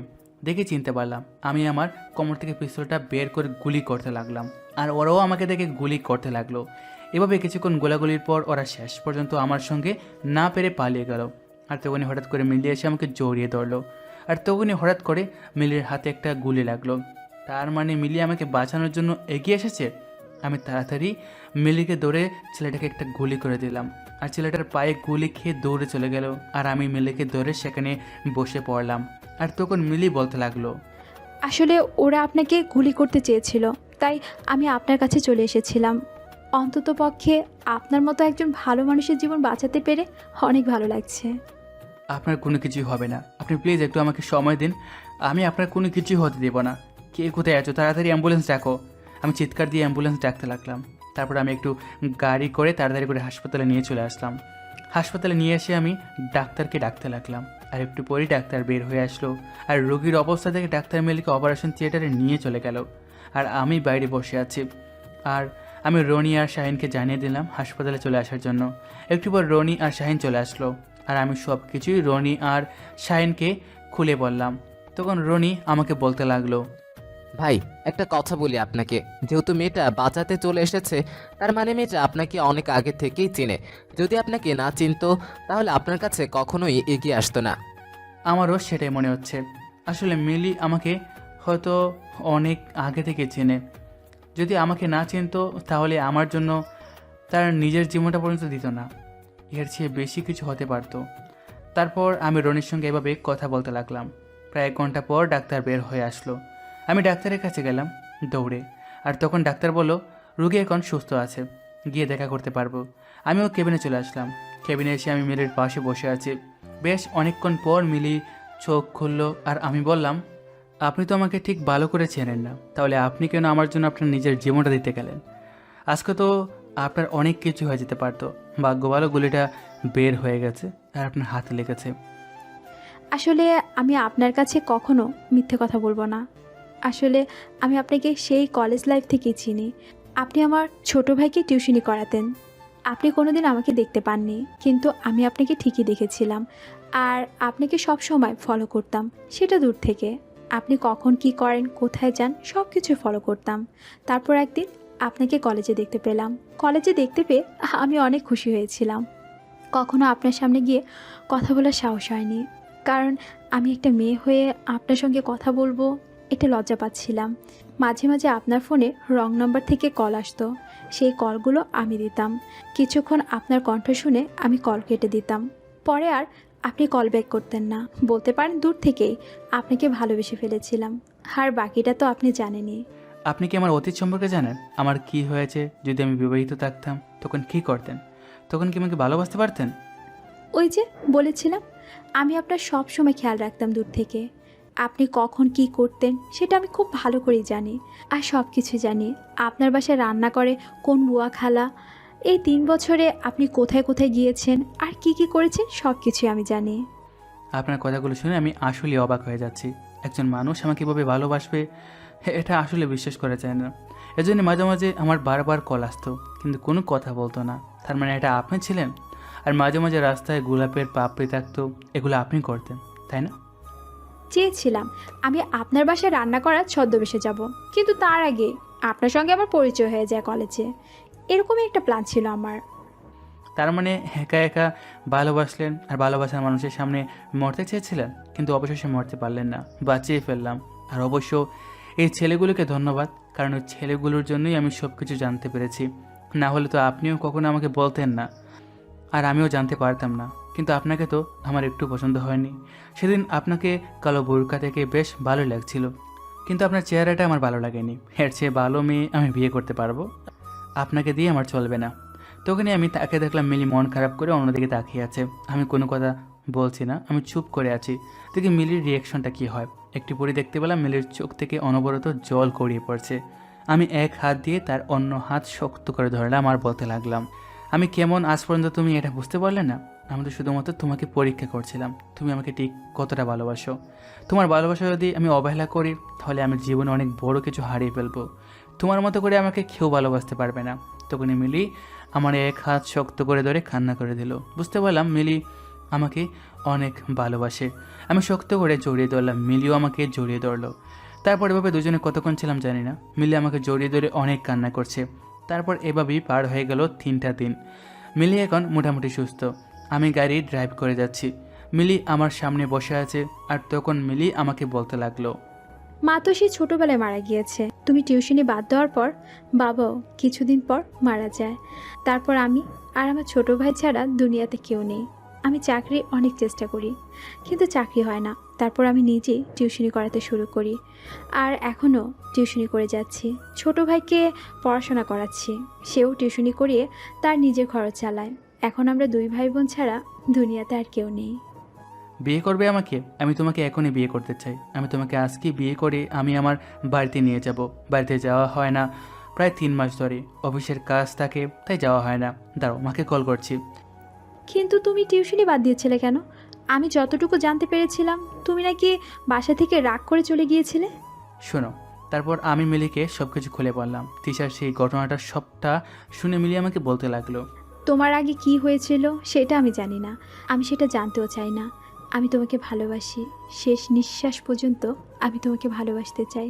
দেখে চিনতে পারলাম। আমি আমার কোমর থেকে পিস্তলটা বের করে গুলি করতে লাগলাম, আর ওরাও আমাকে দেখে গুলি করতে লাগলো। এভাবে কিছুক্ষণ গোলাগুলির পর ওরা শেষ পর্যন্ত আমার সঙ্গে না পেরে পালিয়ে গেল। আর তখনই হঠাৎ করে মিলি এসে আমাকে জড়িয়ে ধরলো। আর তখনই হঠাৎ করে মিলির হাতে একটা গুলি লাগলো। তার মানে মিলি আমাকে বাঁচানোর জন্য এগিয়ে এসেছে। আমি তাড়াতাড়ি মিলিকে ধরে ছেলেটাকে একটা গুলি করে দিলাম, আর ছেলেটার পায়ে গুলি খেয়ে দৌড়ে চলে গেল। আর আমি মিলিকে ধরে সেখানে বসে পড়লাম। আর তখন মিলি বলতে লাগলো, আসলে ওরা আপনাকে গুলি করতে চেয়েছিল, তাই আমি আপনার কাছে চলে এসেছিলাম। অন্তত পক্ষে আপনার মতো একজন ভালো মানুষের জীবন বাঁচাতে পেরে অনেক ভালো লাগছে। আপনার কোনো কিছুই হবে না, আপনি প্লিজ একটু আমাকে সময় দিন। আমি আপনার কোনো কিছুই হতে দেব না। কে কোথায় আছো? তাড়াতাড়ি অ্যাম্বুলেন্স ডাকো। আমি চিৎকার দিয়ে অ্যাম্বুলেন্স ডাকতে লাগলাম। তারপর আমি একটু গাড়ি করে তাড়াতাড়ি করে হাসপাতালে নিয়ে চলে আসলাম। হাসপাতালে নিয়ে এসে আমি ডাক্তারকে ডাকতে লাগলাম। আর একটু পরেই ডাক্তার বের হয়ে আসলো, আর রোগীর অবস্থা থেকে ডাক্তার মিলিকে অপারেশন থিয়েটারে নিয়ে চলে গেল। আর আমি বাইরে বসে আছি। আর আমি রনি আর শাহিনকে জানিয়ে দিলাম হাসপাতালে চলে আসার জন্য। একটু পর রনি আর শাহিন চলে আসলো, আর আমি সব কিছুই রনি আর শাহিনকে খুলে বললাম। তখন রনি আমাকে বলতে লাগলো, ভাই একটা কথা বলি আপনাকে, যেহেতু মেয়েটা বাঁচাতে চলে এসেছে, তার মানে মেয়েটা আপনাকে অনেক আগে থেকেই চেনে। যদি আপনাকে না চিনতো তাহলে আপনার কাছে কখনোই এগিয়ে আসতো না। আমারও সেটাই মনে হচ্ছে। আসলে মিলি আমাকে হয়তো অনেক আগে থেকে চেনে। যদি আমাকে না চিনতো তাহলে আমার জন্য তার নিজের জীবনটা পর্যন্ত দিত না। এর চেয়ে বেশি কিছু হতে পারতো। তারপর আমি রনির সঙ্গে এভাবে কথা বলতে লাগলাম। প্রায় 1 ঘন্টা পর ডাক্তার বের হয়ে আসলো। আমি ডাক্তারের কাছে গেলাম দৌড়ে। আর তখন ডাক্তার বলল, রোগী এখন সুস্থ আছে, গিয়ে দেখা করতে পারবো। আমিও কেবিনে চলে আসলাম। কেবিনে এসে আমি মিলির পাশে বসে আছি। বেশ অনেকক্ষণ পর মিলি চোখ খুললো, আর আমি বললাম, আপনি তো আমাকে ঠিক ভালো করে চেনেন না, তাহলে আপনি কেন আমার জন্য আপনার নিজের জীবনটা দিতে গেলেন? আজকে তো আপনার অনেক কিছু হয়ে যেতে পারতো। ভাগ্য ভালো গুলিটা বের হয়ে গেছে আর আপনার হাতে লেগেছে। আসলে আমি আপনার কাছে কখনো মিথ্যে কথা বলবো না। আসলে আমি আপনাকে সেই কলেজ লাইফ থেকেই চিনি। আপনি আমার ছোট ভাইকে টিউশনি করাতেন। আপনি কোনোদিন আমাকে দেখতে পাননি, কিন্তু আমি আপনাকে ঠিকই দেখেছিলাম। আর আপনাকে সব সময় ফলো করতাম, সেটা দূর থেকে। আপনি কখন কি করেন, কোথায় যান, সব কিছু ফলো করতাম। তারপর একদিন আপনাকে কলেজে দেখতে পেলাম। কলেজে দেখতে পেয়ে আমি অনেক খুশি হয়েছিলাম। কখনো আপনার সামনে গিয়ে কথা বলার সাহস হয়নি, কারণ আমি একটা মেয়ে হয়ে আপনার সঙ্গে কথা বলবো এটা লজ্জা পাচ্ছিলাম। মাঝে মাঝে আপনার ফোনে রং নাম্বার থেকে কল আসতো, সেই কলগুলো আমি দিতাম। কিছুক্ষণ আপনার কণ্ঠ শুনে আমি কল কেটে দিতাম। পরে আর আপনি কল ব্যাক করতেন না। বলতে পারেন দূর থেকেই আপনাকে ভালোবেসে ফেলেছিলাম। আর বাকিটা তো আপনি জানেনই। আপনি কি আমার অতীত সম্পর্কে জানেন? আমার কি হয়েছে? যদি আমি বিবাহিত থাকতাম তখন কি করতেন? তখন কি আমাকে ভালোবাসতে পারতেন? ওই যে বলেছিলাম, আমি আপনার সব সময় খেয়াল রাখতাম দূর থেকে। আপনি কখন কি করতেন সেটা আমি খুব ভালো করেই জানি। আর সব কিছু জানি। আপনার বাসায় রান্না করে কোন বুয়া খালা, এই 3 বছরে আপনি কোথায় কোথায় গিয়েছেন আর কি কি করেছেন সব কিছুই আমি জানি। আপনার কথাগুলো শুনে আমি আসলে অবাক হয়ে যাচ্ছি। একজন মানুষ আমাকে এভাবে ভালোবাসবে, এটা আসলে বিশ্বাস করা যায় না। এজন্য মাঝে মাঝে আমার বারবার কল আসতো, কিন্তু কোনো কথা বলতো না। তার মানে এটা আপনি ছিলেন? আর মাঝে মাঝে রাস্তায় গোলাপের পাপড়ি থাকতো, এগুলো আপনি করতেন, তাই না? চেয়েছিলাম আমি আপনার বাসায় রান্না করার ছদ্মবেশে যাব, কিন্তু তার আগে আপনার সঙ্গে আমার পরিচয় হয়ে যায় কলেজে। এরকমই একটা প্ল্যান ছিল আমার। তার মানে একা একা ভালোবাসলেন আর ভালোবাসার মানুষের সামনে মরতে চেয়েছিলেন, কিন্তু অবশেষে মরতে পারলেন না, বাঁচিয়ে ফেললাম। আর অবশ্য এই ছেলেগুলোকে ধন্যবাদ, কারণ ওই ছেলেগুলোর জন্যই আমি সব কিছু জানতে পেরেছি। না হলে তো আপনিও কখনো আমাকে বলতেন না, আর আমিও জানতে পারতাম না। কিন্তু আপনাকে তো আমার একটু পছন্দ হয়নি। সেদিন আপনাকে কালো বোরকা থেকে বেশ ভালো লাগছিল, কিন্তু আপনার চেহারাটা আমার ভালো লাগেনি। এর চেয়ে ভালো মেয়ে আমি বিয়ে করতে পারবো, আপনাকে দিয়ে আমার চলবে না। তখনই আমি তাকে দেখলাম মিলি মন খারাপ করে অন্যদিকে তাকিয়ে আছে। আমি কোনো কথা বলছি না, আমি চুপ করে আছি। দেখি মিলির রিয়াকশনটা কী হয়। একটু পরে দেখতে পেলাম মিলির চোখ থেকে অনবরত জল গড়িয়ে পড়ছে। আমি এক হাত দিয়ে তার অন্য হাত শক্ত করে ধরলাম আর বলতে লাগলাম, আমি কেমন আজ পর্যন্ত তুমি এটা বুঝতে পারলে না? আমি তো শুধুমাত্র তোমাকে পরীক্ষা করছিলাম, তুমি আমাকে ঠিক কতটা ভালোবাসো। তোমার ভালোবাসা যদি আমি অবহেলা করি, তাহলে আমি জীবনে অনেক বড় কিছু হারিয়ে ফেলবো। তোমার মতো করে আমাকে কেউ ভালোবাসতে পারবে না। তখনই মিলি আমার এক হাত শক্ত করে ধরে কান্না করে দিল। বুঝতে পারলাম মিলি আমাকে অনেক ভালোবাসে। আমি শক্ত করে জড়িয়ে ধরলাম, মিলিও আমাকে জড়িয়ে ধরলো। তারপর এভাবে দুজনে কতক্ষণ ছিলাম জানি না। মিলি আমাকে জড়িয়ে ধরে অনেক কান্না করছে। তারপর এভাবেই পার হয়ে গেল 3টা দিন। মিলি এখন মোটামুটি সুস্থ। আমি গাড়ি ড্রাইভ করে যাচ্ছি, মিলি আমার সামনে বসে আছে। আর তখন মিলি আমাকে বলতে লাগলো, মা তো সেই ছোটোবেলায় মারা গিয়েছে। তুমি টিউশনি বাদ দেওয়ার পর বাবাও কিছুদিন পর মারা যায়। তারপর আমি আর আমার ছোট ভাই ছাড়া দুনিয়াতে কেউ নেই। আমি চাকরি অনেক চেষ্টা করি, কিন্তু চাকরি হয় না। তারপর আমি নিজেই টিউশনি করাতে শুরু করি, আর এখনও টিউশনি করে যাচ্ছি। ছোট ভাইকে পড়াশোনা করাচ্ছি, সেও টিউশনি করিয়ে তার নিজের খরচ চালায়। এখন আমরা 2 ভাই বোন ছাড়া দুনিয়াতে আর কেউ নেই। বিয়ে করবে আমাকে? আমি তোমাকে এখনই বিয়ে করতে চাই। আমি তোমাকে আজকে বিয়ে করে আমি আমার বাড়িতে নিয়ে যাব। বাড়িতে যাওয়া হয় না প্রায় 3 মাস ধরে, অফিসের কাজ থাকে তাই যাওয়া হয় না। দাঁড়াও, মাকে কল করছি। কিন্তু তুমি টিউশনি বাদ দিয়েছিলে কেন? আমি যতটুকু জানতে পেরেছিলাম তুমি নাকি বাসা থেকে রাগ করে চলে গিয়েছিলে। শোনো, তারপর আমি মিলিকে সব কিছু খুলে বললাম। তিশার সেই ঘটনাটা সবটা শুনে মিলি আমাকে বলতে লাগলো, তোমার আগে কি হয়েছিল সেটা আমি জানি না, আমি সেটা জানতেও চাই না। আমি তোমাকে ভালোবাসি, শেষ নিঃশ্বাস পর্যন্ত আমি তোমাকে ভালোবাসতে চাই।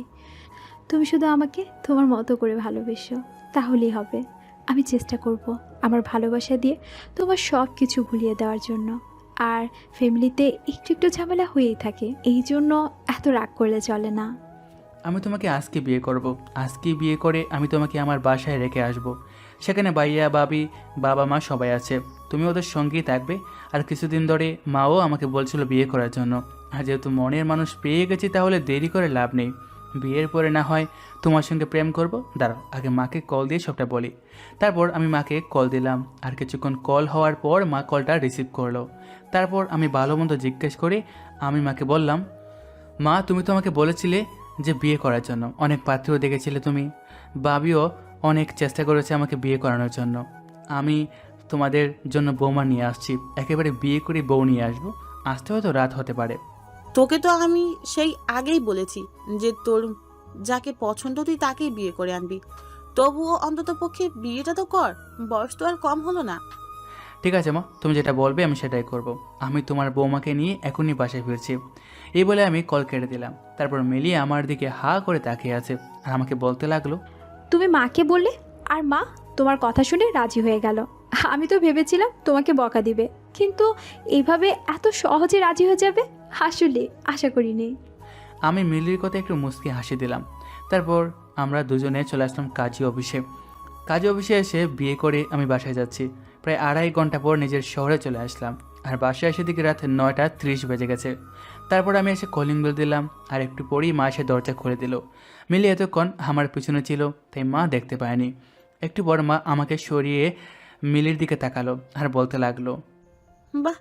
তুমি শুধু আমাকে তোমার মতো করে ভালোবেসো, তাহলেই হবে। আমি চেষ্টা করব আমার ভালোবাসা দিয়ে তোমার সব কিছু ভুলিয়ে দেওয়ার জন্য। আর ফ্যামিলিতে একটু একটু ঝামেলা হয়েই থাকে, এই জন্য এত রাগ করলে চলে না। আমি তোমাকে আজকে বিয়ে করব। আজকে বিয়ে করে আমি তোমাকে আমার বাসায় রেখে আসব। সেখানে ভাইয়া, বাবি, বাবা, মা সবাই আছে। তুমি ওদের সঙ্গেই থাকবে। আর কিছুদিন ধরে মাও আমাকে বলছিল বিয়ে করার জন্য। আর যেহেতু মনের মানুষ পেয়ে গেছি, তাহলে দেরি করে লাভ নেই। বিয়ের পরে না হয় তোমার সঙ্গে প্রেম করব। দাঁড়াও, আগে মাকে কল দিয়ে সবটা বলি। তারপর আমি মাকে কল দিলাম। আর কিছুক্ষণ কল হওয়ার পর মা কলটা রিসিভ করলো। তারপর আমি ভালো মন্দ জিজ্ঞেস করে আমি মাকে বললাম, মা, তুমি তো আমাকে বলেছিলে যে বিয়ে করার জন্য অনেক পাত্রও দেখেছিলে তুমি। বাবিও অনেক চেষ্টা করেছে আমাকে বিয়ে করানোর জন্য। আমি তোমাদের জন্য বৌমা নিয়ে আসছি, একেবারে বিয়ে করে বউ নিয়ে আসবো। আসতে হয়তো রাত হতে পারে। তোকে তো আমি সেই আগেই বলেছি যে তোর যাকে পছন্দ তুই তাকেই বিয়ে করে আনবি। তবুও অন্তত পক্ষে বিয়েটা তো কর, বয়স তো আর কম হলো না। ঠিক আছে মা, তুমি যেটা বলবে আমি সেটাই করব। আমি তোমার বৌমাকে নিয়ে এখনই বাসায় ফিরছি। এই বলে আমি কল কেটে দিলাম। তারপর মিলি আমার দিকে হা করে তাকিয়ে আছে আর আমাকে বলতে লাগলো, তুমি মাকে বললে আর মা তোমার কথা শুনে রাজি হয়ে গেল। আমি তো ভেবেছিলাম তোমাকে বকা দিবে, কিন্তু এইভাবে এত সহজে রাজি হয়ে যাবে আসলে আশা করিনি। আমি মিলির কথা একটু মুচকি হাসি দিলাম। তারপর আমরা দুজনে চলে আসলাম কাজী অফিসে। কাজী অফিসে এসে বিয়ে করে আমি বাসায় যাচ্ছি। প্রায় 2.5 ঘন্টা পর নিজের শহরে চলে আসলাম আর বাসায় এসে দিকে রাত 9:30 বেজে গেছে। তারপর আমি এসে কলিং বেল দিলাম আর একটু পরেই মা এসে দরজা খুলে দিল। মিলি এতক্ষণ আমার পিছনে ছিল, তাই মা দেখতে পায়নি। একটু পর মা আমাকে সরিয়ে মিলির দিকে তাকালো আর বলতে লাগলো, বাহ,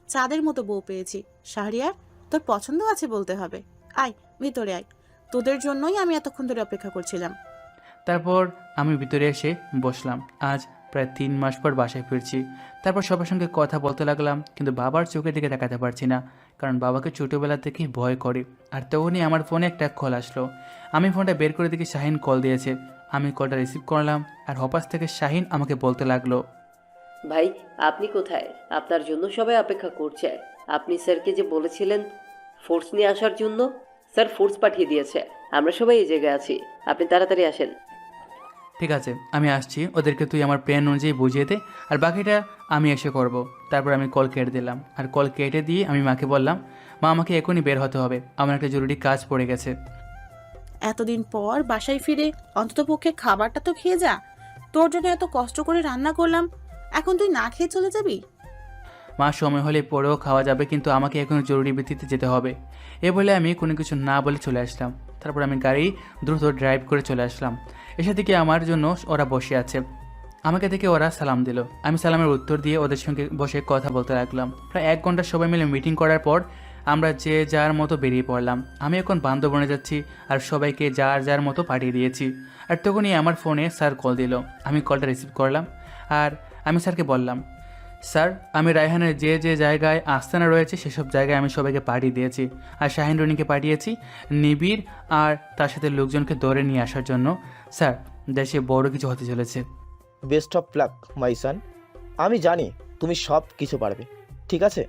চাঁদের মতো বউ পেয়েছি। শাহরিয়ার, তোর পছন্দ আছে বলতে হবে। আয় ভিতরে আয়, তোদের জন্যই আমি এতক্ষণ ধরে অপেক্ষা করছিলাম। তারপর আমি ভিতরে এসে বসলাম। আজ প্রায় 3 মাস পর বাসায় ফিরছি। তারপর সবার সঙ্গে কথা বলতে লাগলাম, কিন্তু বাবার চোখের দিকে তাকাতে পারছি না, কারণ বাবাকে ছোটোবেলা থেকেই ভয় করে। আর তখনই আমার ফোনে একটা কল আসলো। আমি ফোনটা বের করে দেখি শাহিন কল দিয়েছে। আমি কলটা রিসিভ করলাম আর হপাস থেকে শাহিন আমাকে বলতে লাগলো, ভাই, আপনি কোথায়? আপনার জন্য সবাই অপেক্ষা করছে। আপনি স্যারকে যে বলেছিলেন ফোর্স নিয়ে আসার জন্য, স্যার ফোর্স পাঠিয়ে দিয়েছে। আমরা সবাই এই জায়গায় আছি, আপনি তাড়াতাড়ি আসেন। ঠিক আছে আমি আসছি, ওদেরকে তুই আমার প্ল্যান অনুযায়ী বুঝিয়ে দে, আর বাকিটা আমি এসে করব। তারপর আমি কল কেটে দিলাম আর কল কেটে দিয়ে আমি মাকে বললাম, মা আমাকে এখনই বের হতে হবে, আমার একটা জরুরি কাজ পড়ে গেছে। এতদিন পর বাসায় ফিরে অন্তত পক্ষে খাবারটা তো খেয়ে যা। তোর জন্য এত কষ্ট করে রান্না করলাম, এখন তুই না খেয়ে চলে যাবি? মা, সময় হলে পরেও খাওয়া যাবে, কিন্তু আমাকে এখন জরুরি ভিত্তিতে যেতে হবে। এ বলে আমি কোনো কিছু না বলে চলে আসলাম। তারপর আমি গাড়ি দ্রুত ড্রাইভ করে চলে আসলাম। এসে দিকে আমার জন্য ওরা বসে আছে। আমাকে দেখে ওরা সালাম দিল। আমি সালামের উত্তর দিয়ে ওদের সঙ্গে বসে কথা বলতে লাগলাম। প্রায় 1 ঘন্টা সবাই মিলে মিটিং করার পর আমরা যে যার মতো বেরিয়ে পড়লাম। আমি এখন বান্দরবনে যাচ্ছি আর সবাইকে যার যার মতো পাঠিয়ে দিয়েছি। আর তখনই আমার ফোনে স্যার কল দিল। আমি কলটা রিসিভ করলাম আর আমি স্যারকে বললাম, স্যার আমি রায়হানের যে যে জায়গায় আস্তানা রয়েছে সেসব জায়গায় আমি সবাইকে পাঠিয়ে দিয়েছি। আর শাহিন রনিকে পাঠিয়েছি নিবিড় আর তার সাথে লোকজনকে ধরে নিয়ে আসার জন্য। স্যার, দেশে বড় কিছু হতে চলেছে। বেস্ট অফ লাক মাই সান। আমি জানি তুমি সব কিছু পারবে, ঠিক আছে?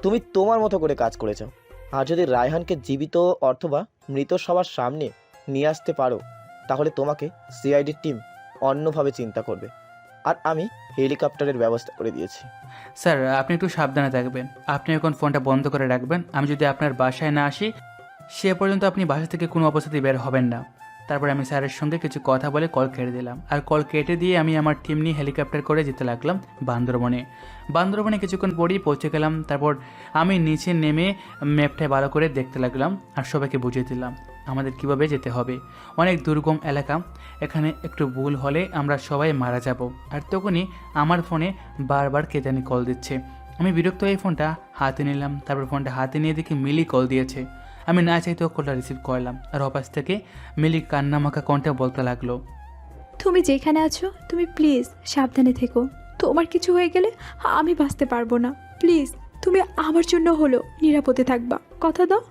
তুমি তোমার মতো করে কাজ করে যাও। আর যদি রায়হানকে জীবিত অথবা মৃত সবার সামনে নিয়ে আসতে পারো, তাহলে তোমাকে সিআইডি টিম অন্যভাবে চিন্তা করবে। আর আমি হেলিকপ্টারের ব্যবস্থা করে দিয়েছি। স্যার, আপনি একটু সাবধানে থাকবেন। আপনি এখন ফোনটা বন্ধ করে রাখবেন। আমি যদি আপনার বাসায় না আসি সে পর্যন্ত আপনি বাসা থেকে কোনো অবস্থাতেই বের হবেন না। তারপর আমি স্যারের সঙ্গে কিছু কথা বলে কল কেটে দিলাম। আর কল কেটে দিয়ে আমি আমার টিম নিয়ে হেলিকপ্টার করে যেতে লাগলাম বান্দরবনে। বান্দরবনে কিছুক্ষণ পরেই পৌঁছে গেলাম। তারপর আমি নিচে নেমে ম্যাপটা ভালো করে দেখতে লাগলাম আর সবাইকে বুঝিয়ে দিলাম আমাদের কিভাবে যেতে হবে। অনেক দুর্গম এলাকা, এখানে একটু ভুল হলে আমরা সবাই মারা যাব। আর তখনই আমার ফোনে বারবার কে জানি কল দিচ্ছে। আমি বিরক্ত হয়ে ফোনটা হাতে নিলাম। তারপর ফোনটা হাতে নিয়ে দেখি মিলি কল দিয়েছে। আমি না চাইতেও কলটা রিসিভ করলাম আর অপাশ থেকে মিলি কান্নামাখা কণ্ঠে বলতে লাগলো, তুমি যেখানে আছো তুমি প্লিজ সাবধানে থেকো। তোমার কিছু হয়ে গেলে আমি বাঁচতে পারবো না। প্লিজ তুমি আমার জন্য হলো নিরাপদে থাকবা, কথা দাও।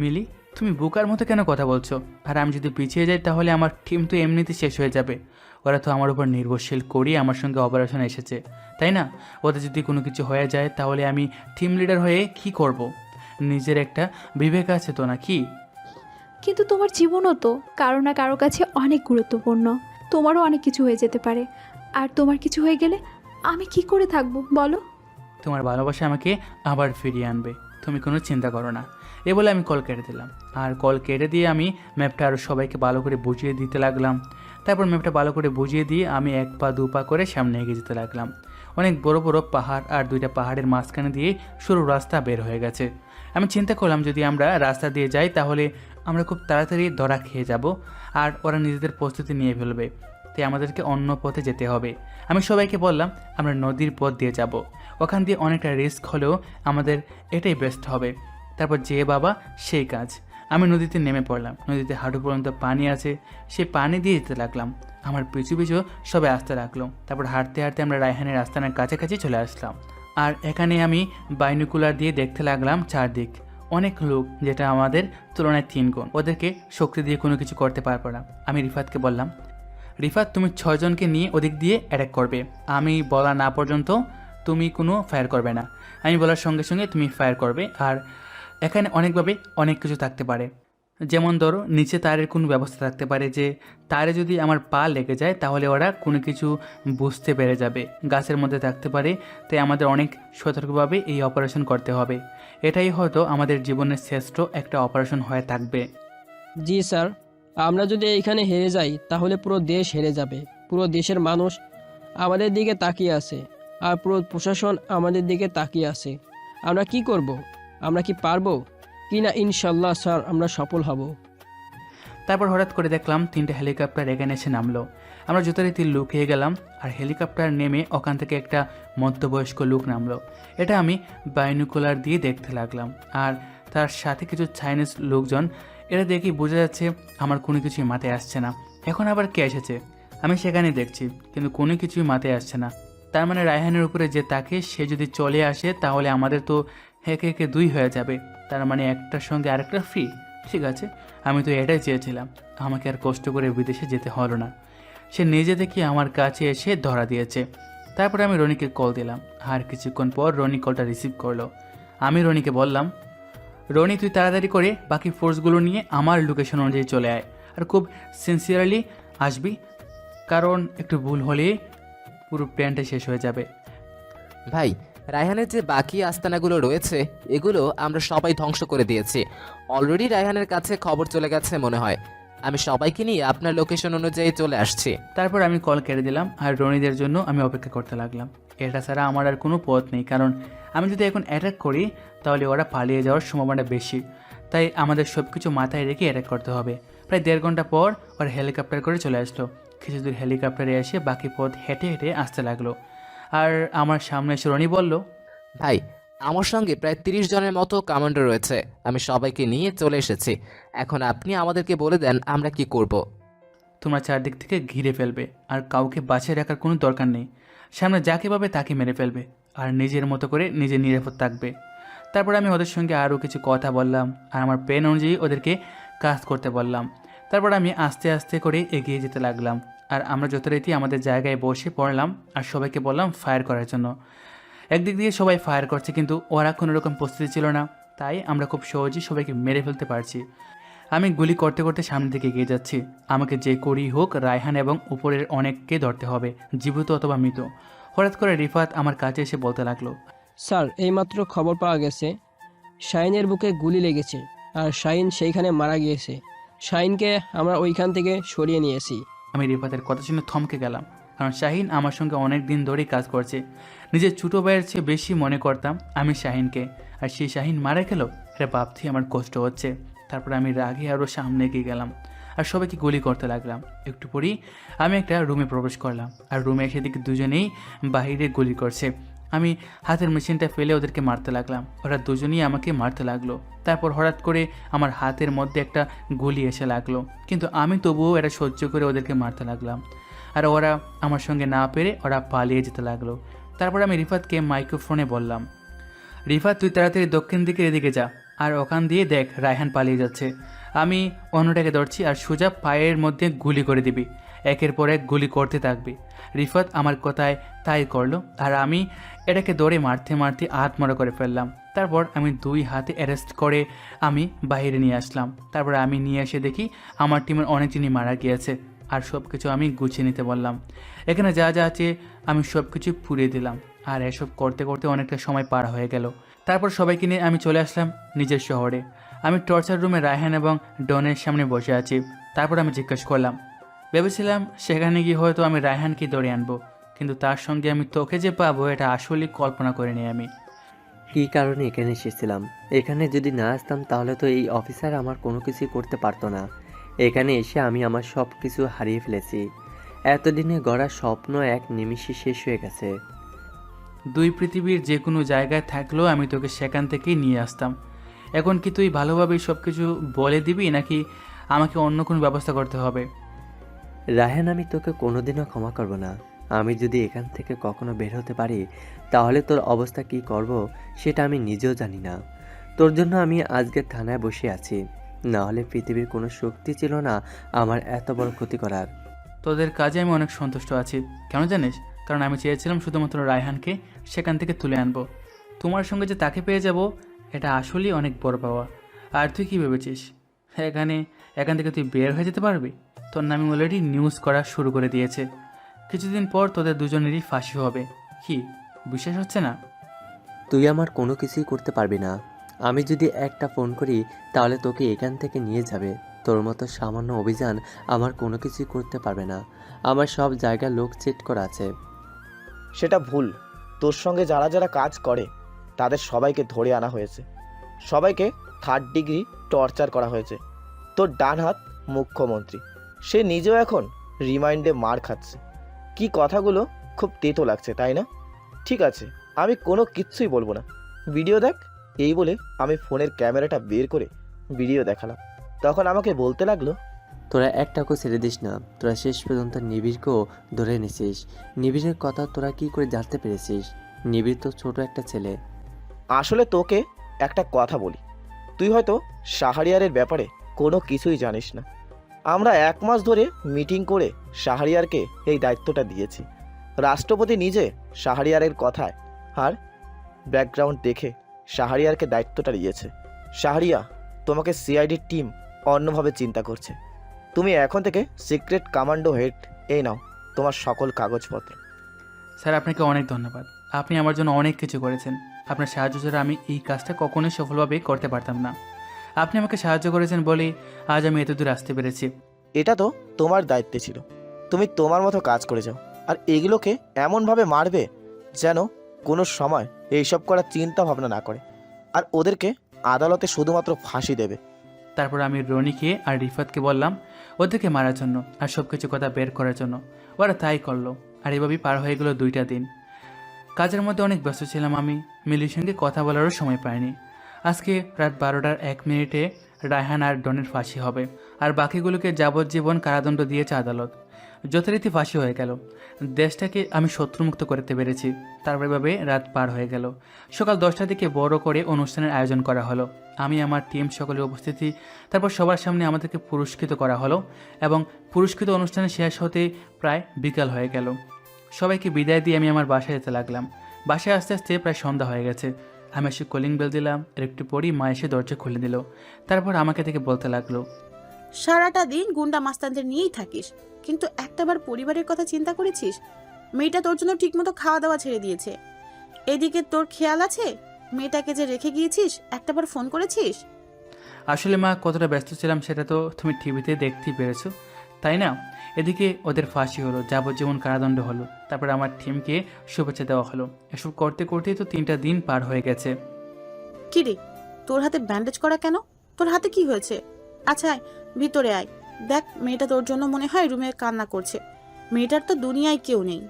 মিলি, তুমি বোকার মতো কেন কথা বলছো? আর আমি যদি পিছিয়ে যাই তাহলে আমার টিম তো এমনিতে শেষ হয়ে যাবে। ওরা তো আমার উপর নির্ভরশীল করিয়ে আমার সঙ্গে অপারেশনে এসেছে, তাই না? ওদের যদি কোনো কিছু হয়ে যায় তাহলে আমি টিম লিডার হয়ে কি করব? নিজের একটা বিবেক আছে তো, না কি? কিন্তু তোমার জীবনও তো কারো না কারো কাছে অনেক গুরুত্বপূর্ণ। তোমারও অনেক কিছু হয়ে যেতে পারে, আর তোমার কিছু হয়ে গেলে আমি কি করে থাকবো বলো? তোমার ভালোবাসা আমাকে আবার ফিরিয়ে আনবে, তুমি কোনো চিন্তা করো না। এ বলে আমি কল কেটে দিলাম। আর কল কেটে দিয়ে আমি ম্যাপটা আরও সবাইকে ভালো করে বুঝিয়ে দিতে লাগলাম। তারপর ম্যাপটা ভালো করে বুঝিয়ে দিয়ে আমি 1 পা 2 পা করে সামনে এগিয়ে যেতে লাগলাম। অনেক বড় বড় পাহাড় আর 2টা পাহাড়ের মাঝখানে দিয়ে সরু রাস্তা বের হয়ে গেছে। আমি চিন্তা করলাম যদি আমরা রাস্তা দিয়ে যাই তাহলে আমরা খুব তাড়াতাড়ি ধরা খেয়ে যাব আর ওরা নিজেদের প্রস্তুতি নিয়ে ফেলবে, তাই আমাদেরকে অন্য পথে যেতে হবে। আমি সবাইকে বললাম আমরা নদীর পথ দিয়ে যাব, ওখান দিয়ে অনেকটা রিস্ক হলেও আমাদের এটাই বেস্ট হবে। তারপর যে বাবা সেই কাজ। আমি নদীতে নেমে পড়লাম। নদীতে হাঁটু পর্যন্ত পানি আছে, সেই পানি দিয়ে যেতে লাগলাম। আমার পিছু পিছু সবাই আসতে লাগলো। তারপর হাঁটতে হাঁটতে আমরা রায়হানের আস্তানার কাছাকাছি চলে আসলাম। আর এখানে আমি বাইনোকুলার দিয়ে দেখতে লাগলাম চারদিক অনেক লোক, যেটা আমাদের তুলনায় 3 গুণ। ওদেরকে শক্তি দিয়ে কোনো কিছু করতে পারবো না। আমি রিফাতকে বললাম, রিফাত তুমি 6 জনকে নিয়ে ওদিক দিয়ে অ্যাটাক করবে। আমি বলা না পর্যন্ত তুমি কোনো ফায়ার করবে না। আমি বলার সঙ্গে সঙ্গে তুমি ফায়ার করবে। আর এখানে অনেকভাবে অনেক কিছু থাকতে পারে, যেমন ধরো নিচে তারের কোনো ব্যবস্থা থাকতে পারে, যে তারে যদি আমার পা লেগে যায় তাহলে ওরা কোনো কিছু বুঝতে পেরে যাবে। গাছের মধ্যে থাকতে পারে, তাই আমাদের অনেক সতর্কভাবে এই অপারেশন করতে হবে। এটাই হয়তো আমাদের জীবনের শ্রেষ্ঠ একটা অপারেশন হয়ে থাকবে। জি স্যার, আমরা যদি এইখানে হেরে যাই তাহলে পুরো দেশ হেরে যাবে। পুরো দেশের মানুষ আমাদের দিকে তাকিয়ে আছে, আর পুরো প্রশাসন আমাদের দিকে তাকিয়ে আছে। আমরা কি করব? আমরা কি পারবো কি না? ইনশাল্লাহ স্যার, আমরা সফল হব। তারপর হঠাৎ করে দেখলাম 3টে হেলিকপ্টার এখানে এসে নামলো। আমরা যথারীতি লুকিয়ে গেলাম, আর হেলিকপ্টার নেমে ওখান থেকে একটা মধ্যবয়স্ক লোক নামলো। এটা আমি বাইনোকুলার দিয়ে দেখতে লাগলাম। আর তার সাথে কিছু চাইনিজ লোকজন। এটা দেখেই বোঝা যাচ্ছে আমার কোনো কিছুই মাথায় আসছে না। এখন আবার কে এসেছে? আমি সেখানে দেখছি, কিন্তু কোনো কিছুই মাথায় আসছে না। তার মানে রায়হানের উপরে যে তাকে, সে যদি চলে আসে তাহলে আমাদের তো একে একে 2 হয়ে যাবে। তার মানে একটার সঙ্গে আরেকটা ফ্রি। ঠিক আছে, আমি তো এটাই চেয়েছিলাম। আমাকে আর কষ্ট করে বিদেশে যেতে হলো না। সে নিজে থেকে আমার কাছে এসে ধরা দিয়েছে। তারপরে আমি রনিকে কল দিলাম, আর কিছুক্ষণ পর রনি কলটা রিসিভ করলো। আমি রনিকে বললাম, রনি তুই তাড়াতাড়ি করে বাকি ফোর্সগুলো নিয়ে আমার লোকেশন অনুযায়ী চলে আয়, আর খুব সিনসিয়ারলি আসবি, কারণ একটু ভুল হলেই পুরো প্ল্যানটা শেষ হয়ে যাবে। ভাই, রায়হানের যে বাকি আস্তানাগুলো রয়েছে এগুলো আমরা সবাই ধ্বংস করে দিয়েছি। অলরেডি রায়হানের কাছে খবর চলে গেছে মনে হয়। আমি সবাইকে নিয়ে আপনার লোকেশন অনুযায়ী চলে আসছি। তারপর আমি কল কেটে দিলাম, আর রনিদের জন্য আমি অপেক্ষা করতে লাগলাম। এটা ছাড়া আমার আর কোনো পথ নেই, কারণ আমি যদি এখন অ্যাটাক করি তাহলে ওরা পালিয়ে যাওয়ার সম্ভাবনা বেশি। তাই আমাদের সব কিছু মাথায় রেখে অ্যাটাক করতে হবে। প্রায় 1.5 ঘন্টা পর ওরা হেলিকপ্টার করে চলে আসলো। কিছু দূর হেলিকপ্টারে এসে বাকি পথ হেঁটে হেঁটে আসতে লাগলো। আর আমার সামনে এসে রনি বলল, ভাই, আমার সঙ্গে প্রায় 30 জনের মতো কমান্ডো রয়েছে। আমি সবাইকে নিয়ে চলে এসেছি। এখন আপনি আমাদেরকে বলে দেন আমরা কি করব। তোমরা চারদিক থেকে ঘিরে ফেলবে, আর কাউকে বাঁচিয়ে রাখার কোনো দরকার নেই। সামনে যাকে পাবে তাকে মেরে ফেলবে, আর নিজের মতো করে নিজে নিরাপদ থাকবে। তারপর আমি ওদের সঙ্গে আরও কিছু কথা বললাম, আর আমার প্ল্যান অনুযায়ী ওদেরকে কাজ করতে বললাম। তারপর আমি আস্তে আস্তে করে এগিয়ে যেতে লাগলাম, আর আমরা যথারীতি আমাদের জায়গায় বসে পড়লাম, আর সবাইকে বললাম ফায়ার করার জন্য। একদিক দিয়ে সবাই ফায়ার করছে, কিন্তু ওরা কোনো রকম প্রস্তুতি ছিল না, তাই আমরা খুব সহজেই সবাইকে মেরে ফেলতে পারছি। আমি গুলি করতে করতে সামনের দিকে এগিয়ে যাচ্ছি। আমাকে যে করেই হোক রায়হান এবং উপরের অনেককে ধরতে হবে, জীবিত অথবা মৃত। হঠাৎ করে রিফাত আমার কাছে এসে বলতে লাগলো, স্যার, এইমাত্র খবর পাওয়া গেছে শাহিনের বুকে গুলি লেগেছে, আর শাহিন সেইখানে মারা গিয়েছে। শাহিনকে আমরা ওইখান থেকে সরিয়ে নিয়েছি। আমি রিফাতের কথা শুনে থমকে গেলাম, কারণ শাহিন আমার সঙ্গে অনেক দিন ধরেই কাজ করছে। নিজের ছোটো ভাইয়ের চেয়ে বেশি মনে করতাম আমি শাহিনকে, আর সেই শাহিন মারা গেল, এটা ভাবতেই আমার কষ্ট হচ্ছে। তারপর আমি রাগে আরও সামনে এগিয়ে গেলাম, আর সবাইকে গুলি করতে লাগলাম। একটু পরেই আমি একটা রুমে প্রবেশ করলাম, আর রুমে এসে দেখি দুজনেই বাহিরে গুলি করছে। আমি হাতের মেশিনটা ফেলে ওদেরকে মারতে লাগলাম, ওরা দুজনেই আমাকে মারতে লাগলো। তারপর হঠাৎ করে আমার হাতের মধ্যে একটা গুলি এসে লাগলো, কিন্তু আমি তবুও এটা সহ্য করে ওদেরকে মারতে লাগলাম। আর ওরা আমার সঙ্গে না পেরে ওরা পালিয়ে যেতে লাগলো। তারপর আমি রিফাতকে মাইক্রোফোনে বললাম, রিফাত তুই তাড়াতাড়ি দক্ষিণ দিকে এদিকে যা, আর ওখান দিয়ে দেখ রায়হান পালিয়ে যাচ্ছে। আমি অন্যটাকে ধরছি, আর সোজা পায়ের মধ্যে গুলি করে দিবি, একের পর এক গুলি করতে থাকবি। রিফাত আমার কথায় তাই করলো, আর আমি এটাকে দৌড়ে মারতে মারতে আত্মরা করে ফেললাম। তারপর আমি 2 হাতে অ্যারেস্ট করে আমি বাইরে নিয়ে আসলাম। তারপর আমি নিয়ে এসে দেখি আমার টিমের অনেকজনই মারা গিয়েছে, আর সব কিছু আমি গুছিয়ে নিতে বললাম। এখানে যা যা আছে আমি সব কিছু পুড়িয়ে দিলাম, আর এসব করতে করতে অনেকটা সময় পার হয়ে গেল। তারপর সবাইকে নিয়ে আমি চলে আসলাম নিজের শহরে। আমি টর্চার রুমে রায়হান এবং ডনের সামনে বসে আছি। তারপর আমি জিজ্ঞেস করলাম, ভেবেছিলাম সেখানে গিয়ে হয়তো আমি রায়হানকে ধরে আনবো, কিন্তু তার সঙ্গে আমি তোকে যে পাবো এটা আসলেই কল্পনা করিনি আমি। কী কারণে এখানে এসেছিলাম? এখানে যদি না আসতাম তাহলে তো এই অফিসার আমার কোনো কিছুই করতে পারতো না। এখানে এসে আমি আমার সব কিছু হারিয়ে ফেলেছি। এতদিনে গড়া স্বপ্ন এক নিমিষে শেষ হয়ে গেছে। 2 পৃথিবীর যে কোনো জায়গায় থাকলেও আমি তোকে সেখান থেকেই নিয়ে আসতাম। এখন কি তুই ভালোভাবে সব কিছু বলে দিবি নাকি আমাকে অন্য কোনো ব্যবস্থা করতে হবে? রায়হান, আমি তোকে কোনোদিনও ক্ষমা করব না। আমি যদি এখান থেকে কখনো বের হতে পারি তাহলে তোর অবস্থা কি করব সেটা আমি নিজেও জানি না। তোর জন্য আমি আজকে থানায় বসে আছি, না হলে পৃথিবীর কোনো শক্তি ছিল না আমার এত বড় ক্ষতি করার। তোদের কাজে আমি অনেক সন্তুষ্ট আছি, কেন জানিস? কারণ আমি চেয়েছিলাম শুধুমাত্র রায়হানকে সেখান থেকে তুলে আনবো। তোমার সঙ্গে যে তাকে পেয়ে যাব এটা আসলেই অনেক বড় পাওয়া। আর তুই কী ভেবেছিস এখান থেকে তুই বের হয়ে যেতে পারবি? তোর নামে অলরেডি নিউজ করা শুরু করে দিয়েছে। কিছুদিন পর তোদের দুজনেরই ফাঁসি হবে। কি বিশ্বাস হচ্ছে না? তুই আমার কোনো কিছুই করতে পারবি না। আমি যদি একটা ফোন করি তাহলে তোকে এখান থেকে নিয়ে যাবে। তোর মতো সামান্য অভিযান আমার কোনো কিছুই করতে পারবে না। আমার সব জায়গায় লোক চেট করা আছে। সেটা ভুল। তোর সঙ্গে যারা যারা কাজ করে তাদের সবাইকে ধরে আনা হয়েছে, সবাইকে 3rd ডিগ্রি টর্চার করা হয়েছে। তোর ডান হাত মুখ্যমন্ত্রী, সে নিজেও এখন রিমাইন্ডে মার খাচ্ছে। কি কথাগুলো খুব তেতো লাগছে, তাই না? ঠিক আছে, আমি কোনো কিচ্ছুই বলবো না। ভিডিও দেখ। এই বলে আমি ফোনের ক্যামেরাটা বের করে ভিডিও দেখালাম। তখন আমাকে বলতে লাগলো, তোরা একটাকেও ছেড়ে দিস না। তোরা শেষ পর্যন্ত নিবিড়কেও ধরে নিছিস। নিবিড়ের কথা তোরা কি করে জানতে পেরেছিস? নিবিড় তো ছোট একটা ছেলে। আসলে তোকে একটা কথা বলি, তুই হয়তো শাহরিয়ারের ব্যাপারে কোনো কিছুই জানিস না। আমরা 1 মাস ধরে মিটিং করে শাহরিয়ারকে এই দায়িত্বটা দিয়েছি। রাষ্ট্রপতি নিজে শাহরিয়ারের কথায় আর ব্যাকগ্রাউন্ড দেখে শাহরিয়ারকে দায়িত্বটা দিয়েছে। শাহরিয়া, তোমাকে সিআইডির টিম অন্যভাবে চিন্তা করছে। তুমি এখন থেকে সিক্রেট কমান্ডো হেড। এই নাও তোমার সকল কাগজপত্র। স্যার, আপনাকে অনেক ধন্যবাদ। আপনি আমার জন্য অনেক কিছু করেছেন। আপনার সাহায্য ছাড়া আমি এই কাজটা কখনোই সফলভাবে করতে পারতাম না। আপনি আমাকে সাহায্য করেছেন বলেই আজ আমি এতদূর আসতে পেরেছি। এটা তো তোমার দায়িত্বে ছিল। তুমি তোমার মতো কাজ করে যাও, আর এগুলোকে এমনভাবে মারবে যেন কোনো সময় এইসব করার চিন্তা ভাবনা না করে, আর ওদেরকে আদালতে শুধুমাত্র ফাঁসি দেবে। তারপর আমি রনিকে আর রিফাতকে বললাম ওদেরকে মারার জন্য আর সব কিছু কথা বের করার জন্য। ওরা তাই করলো, আর এভাবেই পার হয়ে গেলো 2টা দিন। কাজের মধ্যে অনেক ব্যস্ত ছিলাম আমি, মিলির সঙ্গে কথা বলারও সময় পাইনি। আজকে রাত 12টার 1 মিনিটে রায়হান আর ডনের ফাঁসি হবে, আর বাকিগুলোকে যাবজ্জীবন কারাদণ্ড দিয়েছে আদালত। যথারীতি ফাঁসি হয়ে গেল। দেশটাকে আমি শত্রুমুক্ত করতে পেরেছি। তারপর এভাবে রাত পার হয়ে গেল। সকাল 10টার দিকে বড় করে অনুষ্ঠানের আয়োজন করা হলো। আমি আমার টিম সকলের উপস্থিতি, তারপর সবার সামনে আমাদেরকে পুরস্কৃত করা হলো, এবং পুরস্কৃত অনুষ্ঠানে শেষ হতে প্রায় বিকাল হয়ে গেল। সবাইকে বিদায় দিয়ে আমি আমার বাসায় যেতে লাগলাম। বাসায় আস্তে আস্তে প্রায় সন্ধ্যা হয়ে গেছে। আমি এসে কলিং বেল দিলাম, আর একটু পরই মা এসে দরজা খুলে দিল। তারপর আমাকে থেকে বলতে লাগলো, সারাটা দিন গুন্ডা মাস্তানদের নিয়েই থাকিস, কিন্তু একটাবার পরিবারের কথা চিন্তা করেছিস? মেয়েটা তোর জন্য ঠিকমতো খাওয়া দাওয়া ছেড়ে দিয়েছে। এদিকে তোর খেয়াল আছে মেয়েটাকে যে রেখে গিয়েছিস? একটাবার ফোন করেছিস? আসলে মা, কতটা ব্যস্ত ছিলাম সেটা তো তুমি টিভিতে দেখতেই পেরেছো, তাই না? এদিকে ওদের ফাঁসি হলো, যাবজ্জীবন কারাদণ্ড হলো, তারপর আমার টিমকে শুভেচ্ছা দেওয়া হলো। এসব করতে করতেই তো 3টা দিন পার হয়ে গেছে। কি রে, তোর হাতে ব্যান্ডেজ করা কেন? তোর হাতে কি হয়েছে? আচ্ছা আয়, ভিতরে আয়। দেখ, মেয়েটা তোর জন্য মনে হয় রুমে কান্না করছে। মেয়েটার তো দুনিয়ায় কেউ নেই।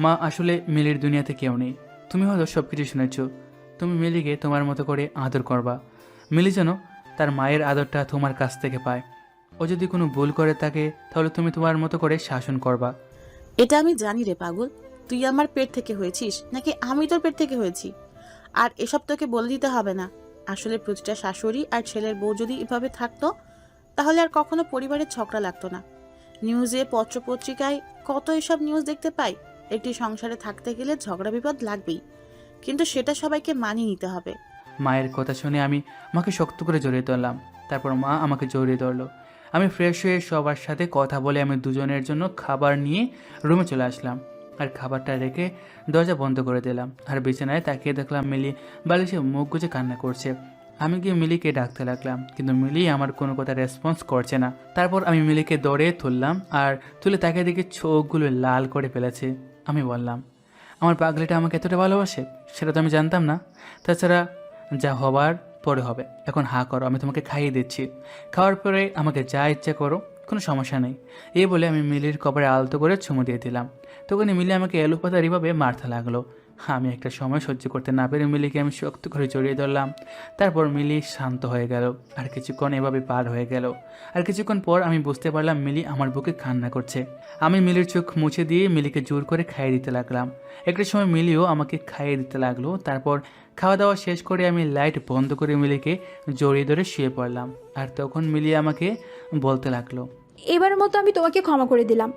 মা, আসলে মিলির দুনিয়াতে কেউ নেই। তুমি হয়তো সব কিছু শুনেছ। তুমি মিলিকে তোমার মতো করে আদর করবা। মিলি যেন তার মায়ের আদরটা তোমার কাছ থেকে পায়। ও যদি কোনো ভুল করে থাকে তাহলে তুমি তোমার মতো করে শাসন করবা। এটা আমি জানি রে পাগল। তুই আমার পেট থেকে হয়েছিস নাকি আমি তোর পেট থেকে হয়েছি? আর এসব তোকে বলে দিতে হবে না। আসলে প্রতিটা শাশুড়ি আর ছেলের বউ যদি এভাবে থাকতো তাহলে আর কখনো পরিবারের ঝগড়া লাগতো না। নিউজে, পত্রপত্রিকায় কত এসব নিউজ দেখতে পাই। একটি সংসারে থাকতে গেলে ঝগড়া বিপদ লাগবেই, কিন্তু সেটা সবাইকে মানিয়ে নিতে হবে। মায়ের কথা শুনে আমি মাকে শক্ত করে জড়িয়ে ধরলাম। তারপর মা আমাকে জড়িয়ে ধরলো। আমি ফ্রেশ হয়ে সবার সাথে কথা বলে আমি দুজনের জন্য খাবার নিয়ে রুমে চলে আসলাম, আর খাবারটা রেখে দরজা বন্ধ করে দিলাম। আর বিছানায় তাকিয়ে দেখলাম মিলি বালিশে মুখ গুজে কান্না করছে। আমি গিয়ে মিলিকে ডাকতে লাগলাম, কিন্তু মিলি আমার কোনো কথা রেসপন্স করছে না। তারপর আমি মিলিকে দৌড়ে তুললাম, আর তুলে তাকিয়ে দেখে চোখগুলো লাল করে ফেলেছে। আমি বললাম, আমার পাগলিটা আমাকে এতটা ভালোবাসে সেটা তো আমি জানতাম না। তাছাড়া যা হবার পরে হবে, এখন হা করো, আমি তোমাকে খাইয়ে দিচ্ছি। খাওয়ার পরে আমাকে যা ইচ্ছা করো, কোনো সমস্যা নেই। এই বলে আমি মিলির কপালে আলতো করে চুমু দিয়ে দিলাম। তখনই মিলি আমাকে এলোপাতারিভাবে মারতে লাগলো। আমি একটা সময় সহ্য করতে না পেরে মিলিকে আমি শক্ত করে জড়িয়ে ধরলাম। তারপর মিলি শান্ত হয়ে গেল। আর কিছুক্ষণ এভাবে পার হয়ে গেল। আর কিছুক্ষণ পর আমি বুঝতে পারলাম মিলি আমার বুকে কান্না করছে। আমি মিলির চোখ মুছে দিয়ে মিলিকে জোর করে খাইয়ে দিতে লাগলাম। একটা সময় মিলিও আমাকে খাইয়ে দিতে লাগলো। তারপর খাওয়া দাওয়া শেষ করে আমি লাইট বন্ধ করে মিলিকে জড়িয়ে ধরে শুয়ে পড়লাম। আর তখন মিলি আমাকে বলতে লাগলো, এবারের মতো আমি তোমাকে ক্ষমা করে দিলাম।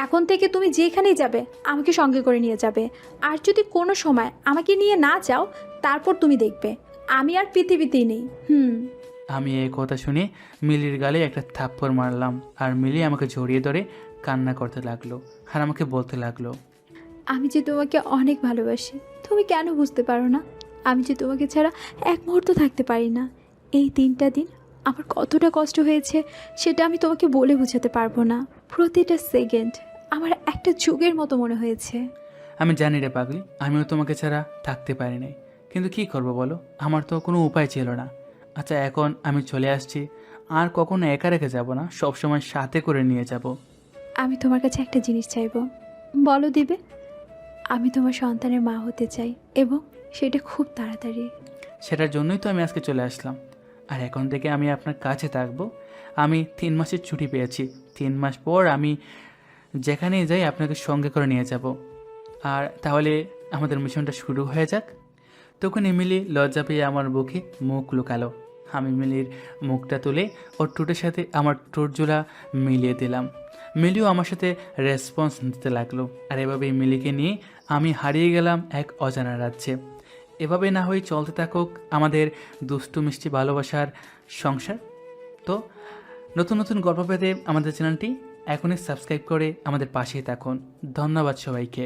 এখন থেকে তুমি যেখানেই যাবে আমাকে সঙ্গে করে নিয়ে যাবে। আর যদি কোনো সময় আমাকে নিয়ে না যাও, তারপর তুমি দেখবে আমি আর পৃথিবীতেই নেই। আমি এই কথা শুনে মিলির গালে একটা থাপ্পড় মারলাম। আর মিলি আমাকে জড়িয়ে ধরে কান্না করতে লাগলো। আর আমাকে বলতে লাগলো, আমি যে তোমাকে অনেক ভালোবাসি, তুমি কেন বুঝতে পারো না? আমি যে তোমাকে ছাড়া এক মুহূর্ত থাকতে পারি না। এই 3টা দিন আমার কতটা কষ্ট হয়েছে সেটা আমি তোমাকে বলে বোঝাতে পারবো না। প্রতিটা সেকেন্ড আমার একটা যুগের মতো মনে হয়েছে। আমি জানি রে পাগলি, আমিও তোমাকে ছাড়া থাকতে পারি নাই, কিন্তু কি করব বলো, আমার তো কোনো উপায় ছিল না। আচ্ছা, এখন আমি চলে আসছি, আর কখনো একা রেখে যাব না, সবসময় সাথে করে নিয়ে যাব। আমি তোমার কাছে একটা জিনিস চাইবো, বলো দিবে? আমি তোমার সন্তানের মা হতে চাই, এবং সেটা খুব তাড়াতাড়ি। সেটার জন্যই তো আমি আজকে চলে আসলাম। আর এখন থেকে আমি আপনার কাছে থাকবো। আমি 3 মাসের ছুটি পেয়েছি। 3 মাস পর আমি যেখানেই যাই আপনাকে সঙ্গে করে নিয়ে যাব। আর তাহলে আমাদের মিশনটা শুরু হয়ে যাক। তখন মিলি লজ্জা পেয়ে আমার বুকে মুখ লুকালো। আমি মিলির মুখটা তুলে ওর ঠোঁটের সাথে আমার ঠোঁটজোড়া মিলিয়ে দিলাম। মিলিও আমার সাথে রেসপন্স দিতে লাগলো। আর এভাবেই মিলিকে নিয়ে আমি হারিয়ে গেলাম এক অজানা রাজ্যে। এভাবে না হয়ে চলতে থাকুক আমাদের দুষ্টু মিষ্টি ভালোবাসার সংসার। তো নতুন নতুন গল্প পেতে আমাদের চ্যানেলটি এখনই সাবস্ক্রাইব করে আমাদের পাশেই থাকুন। ধন্যবাদ সবাইকে।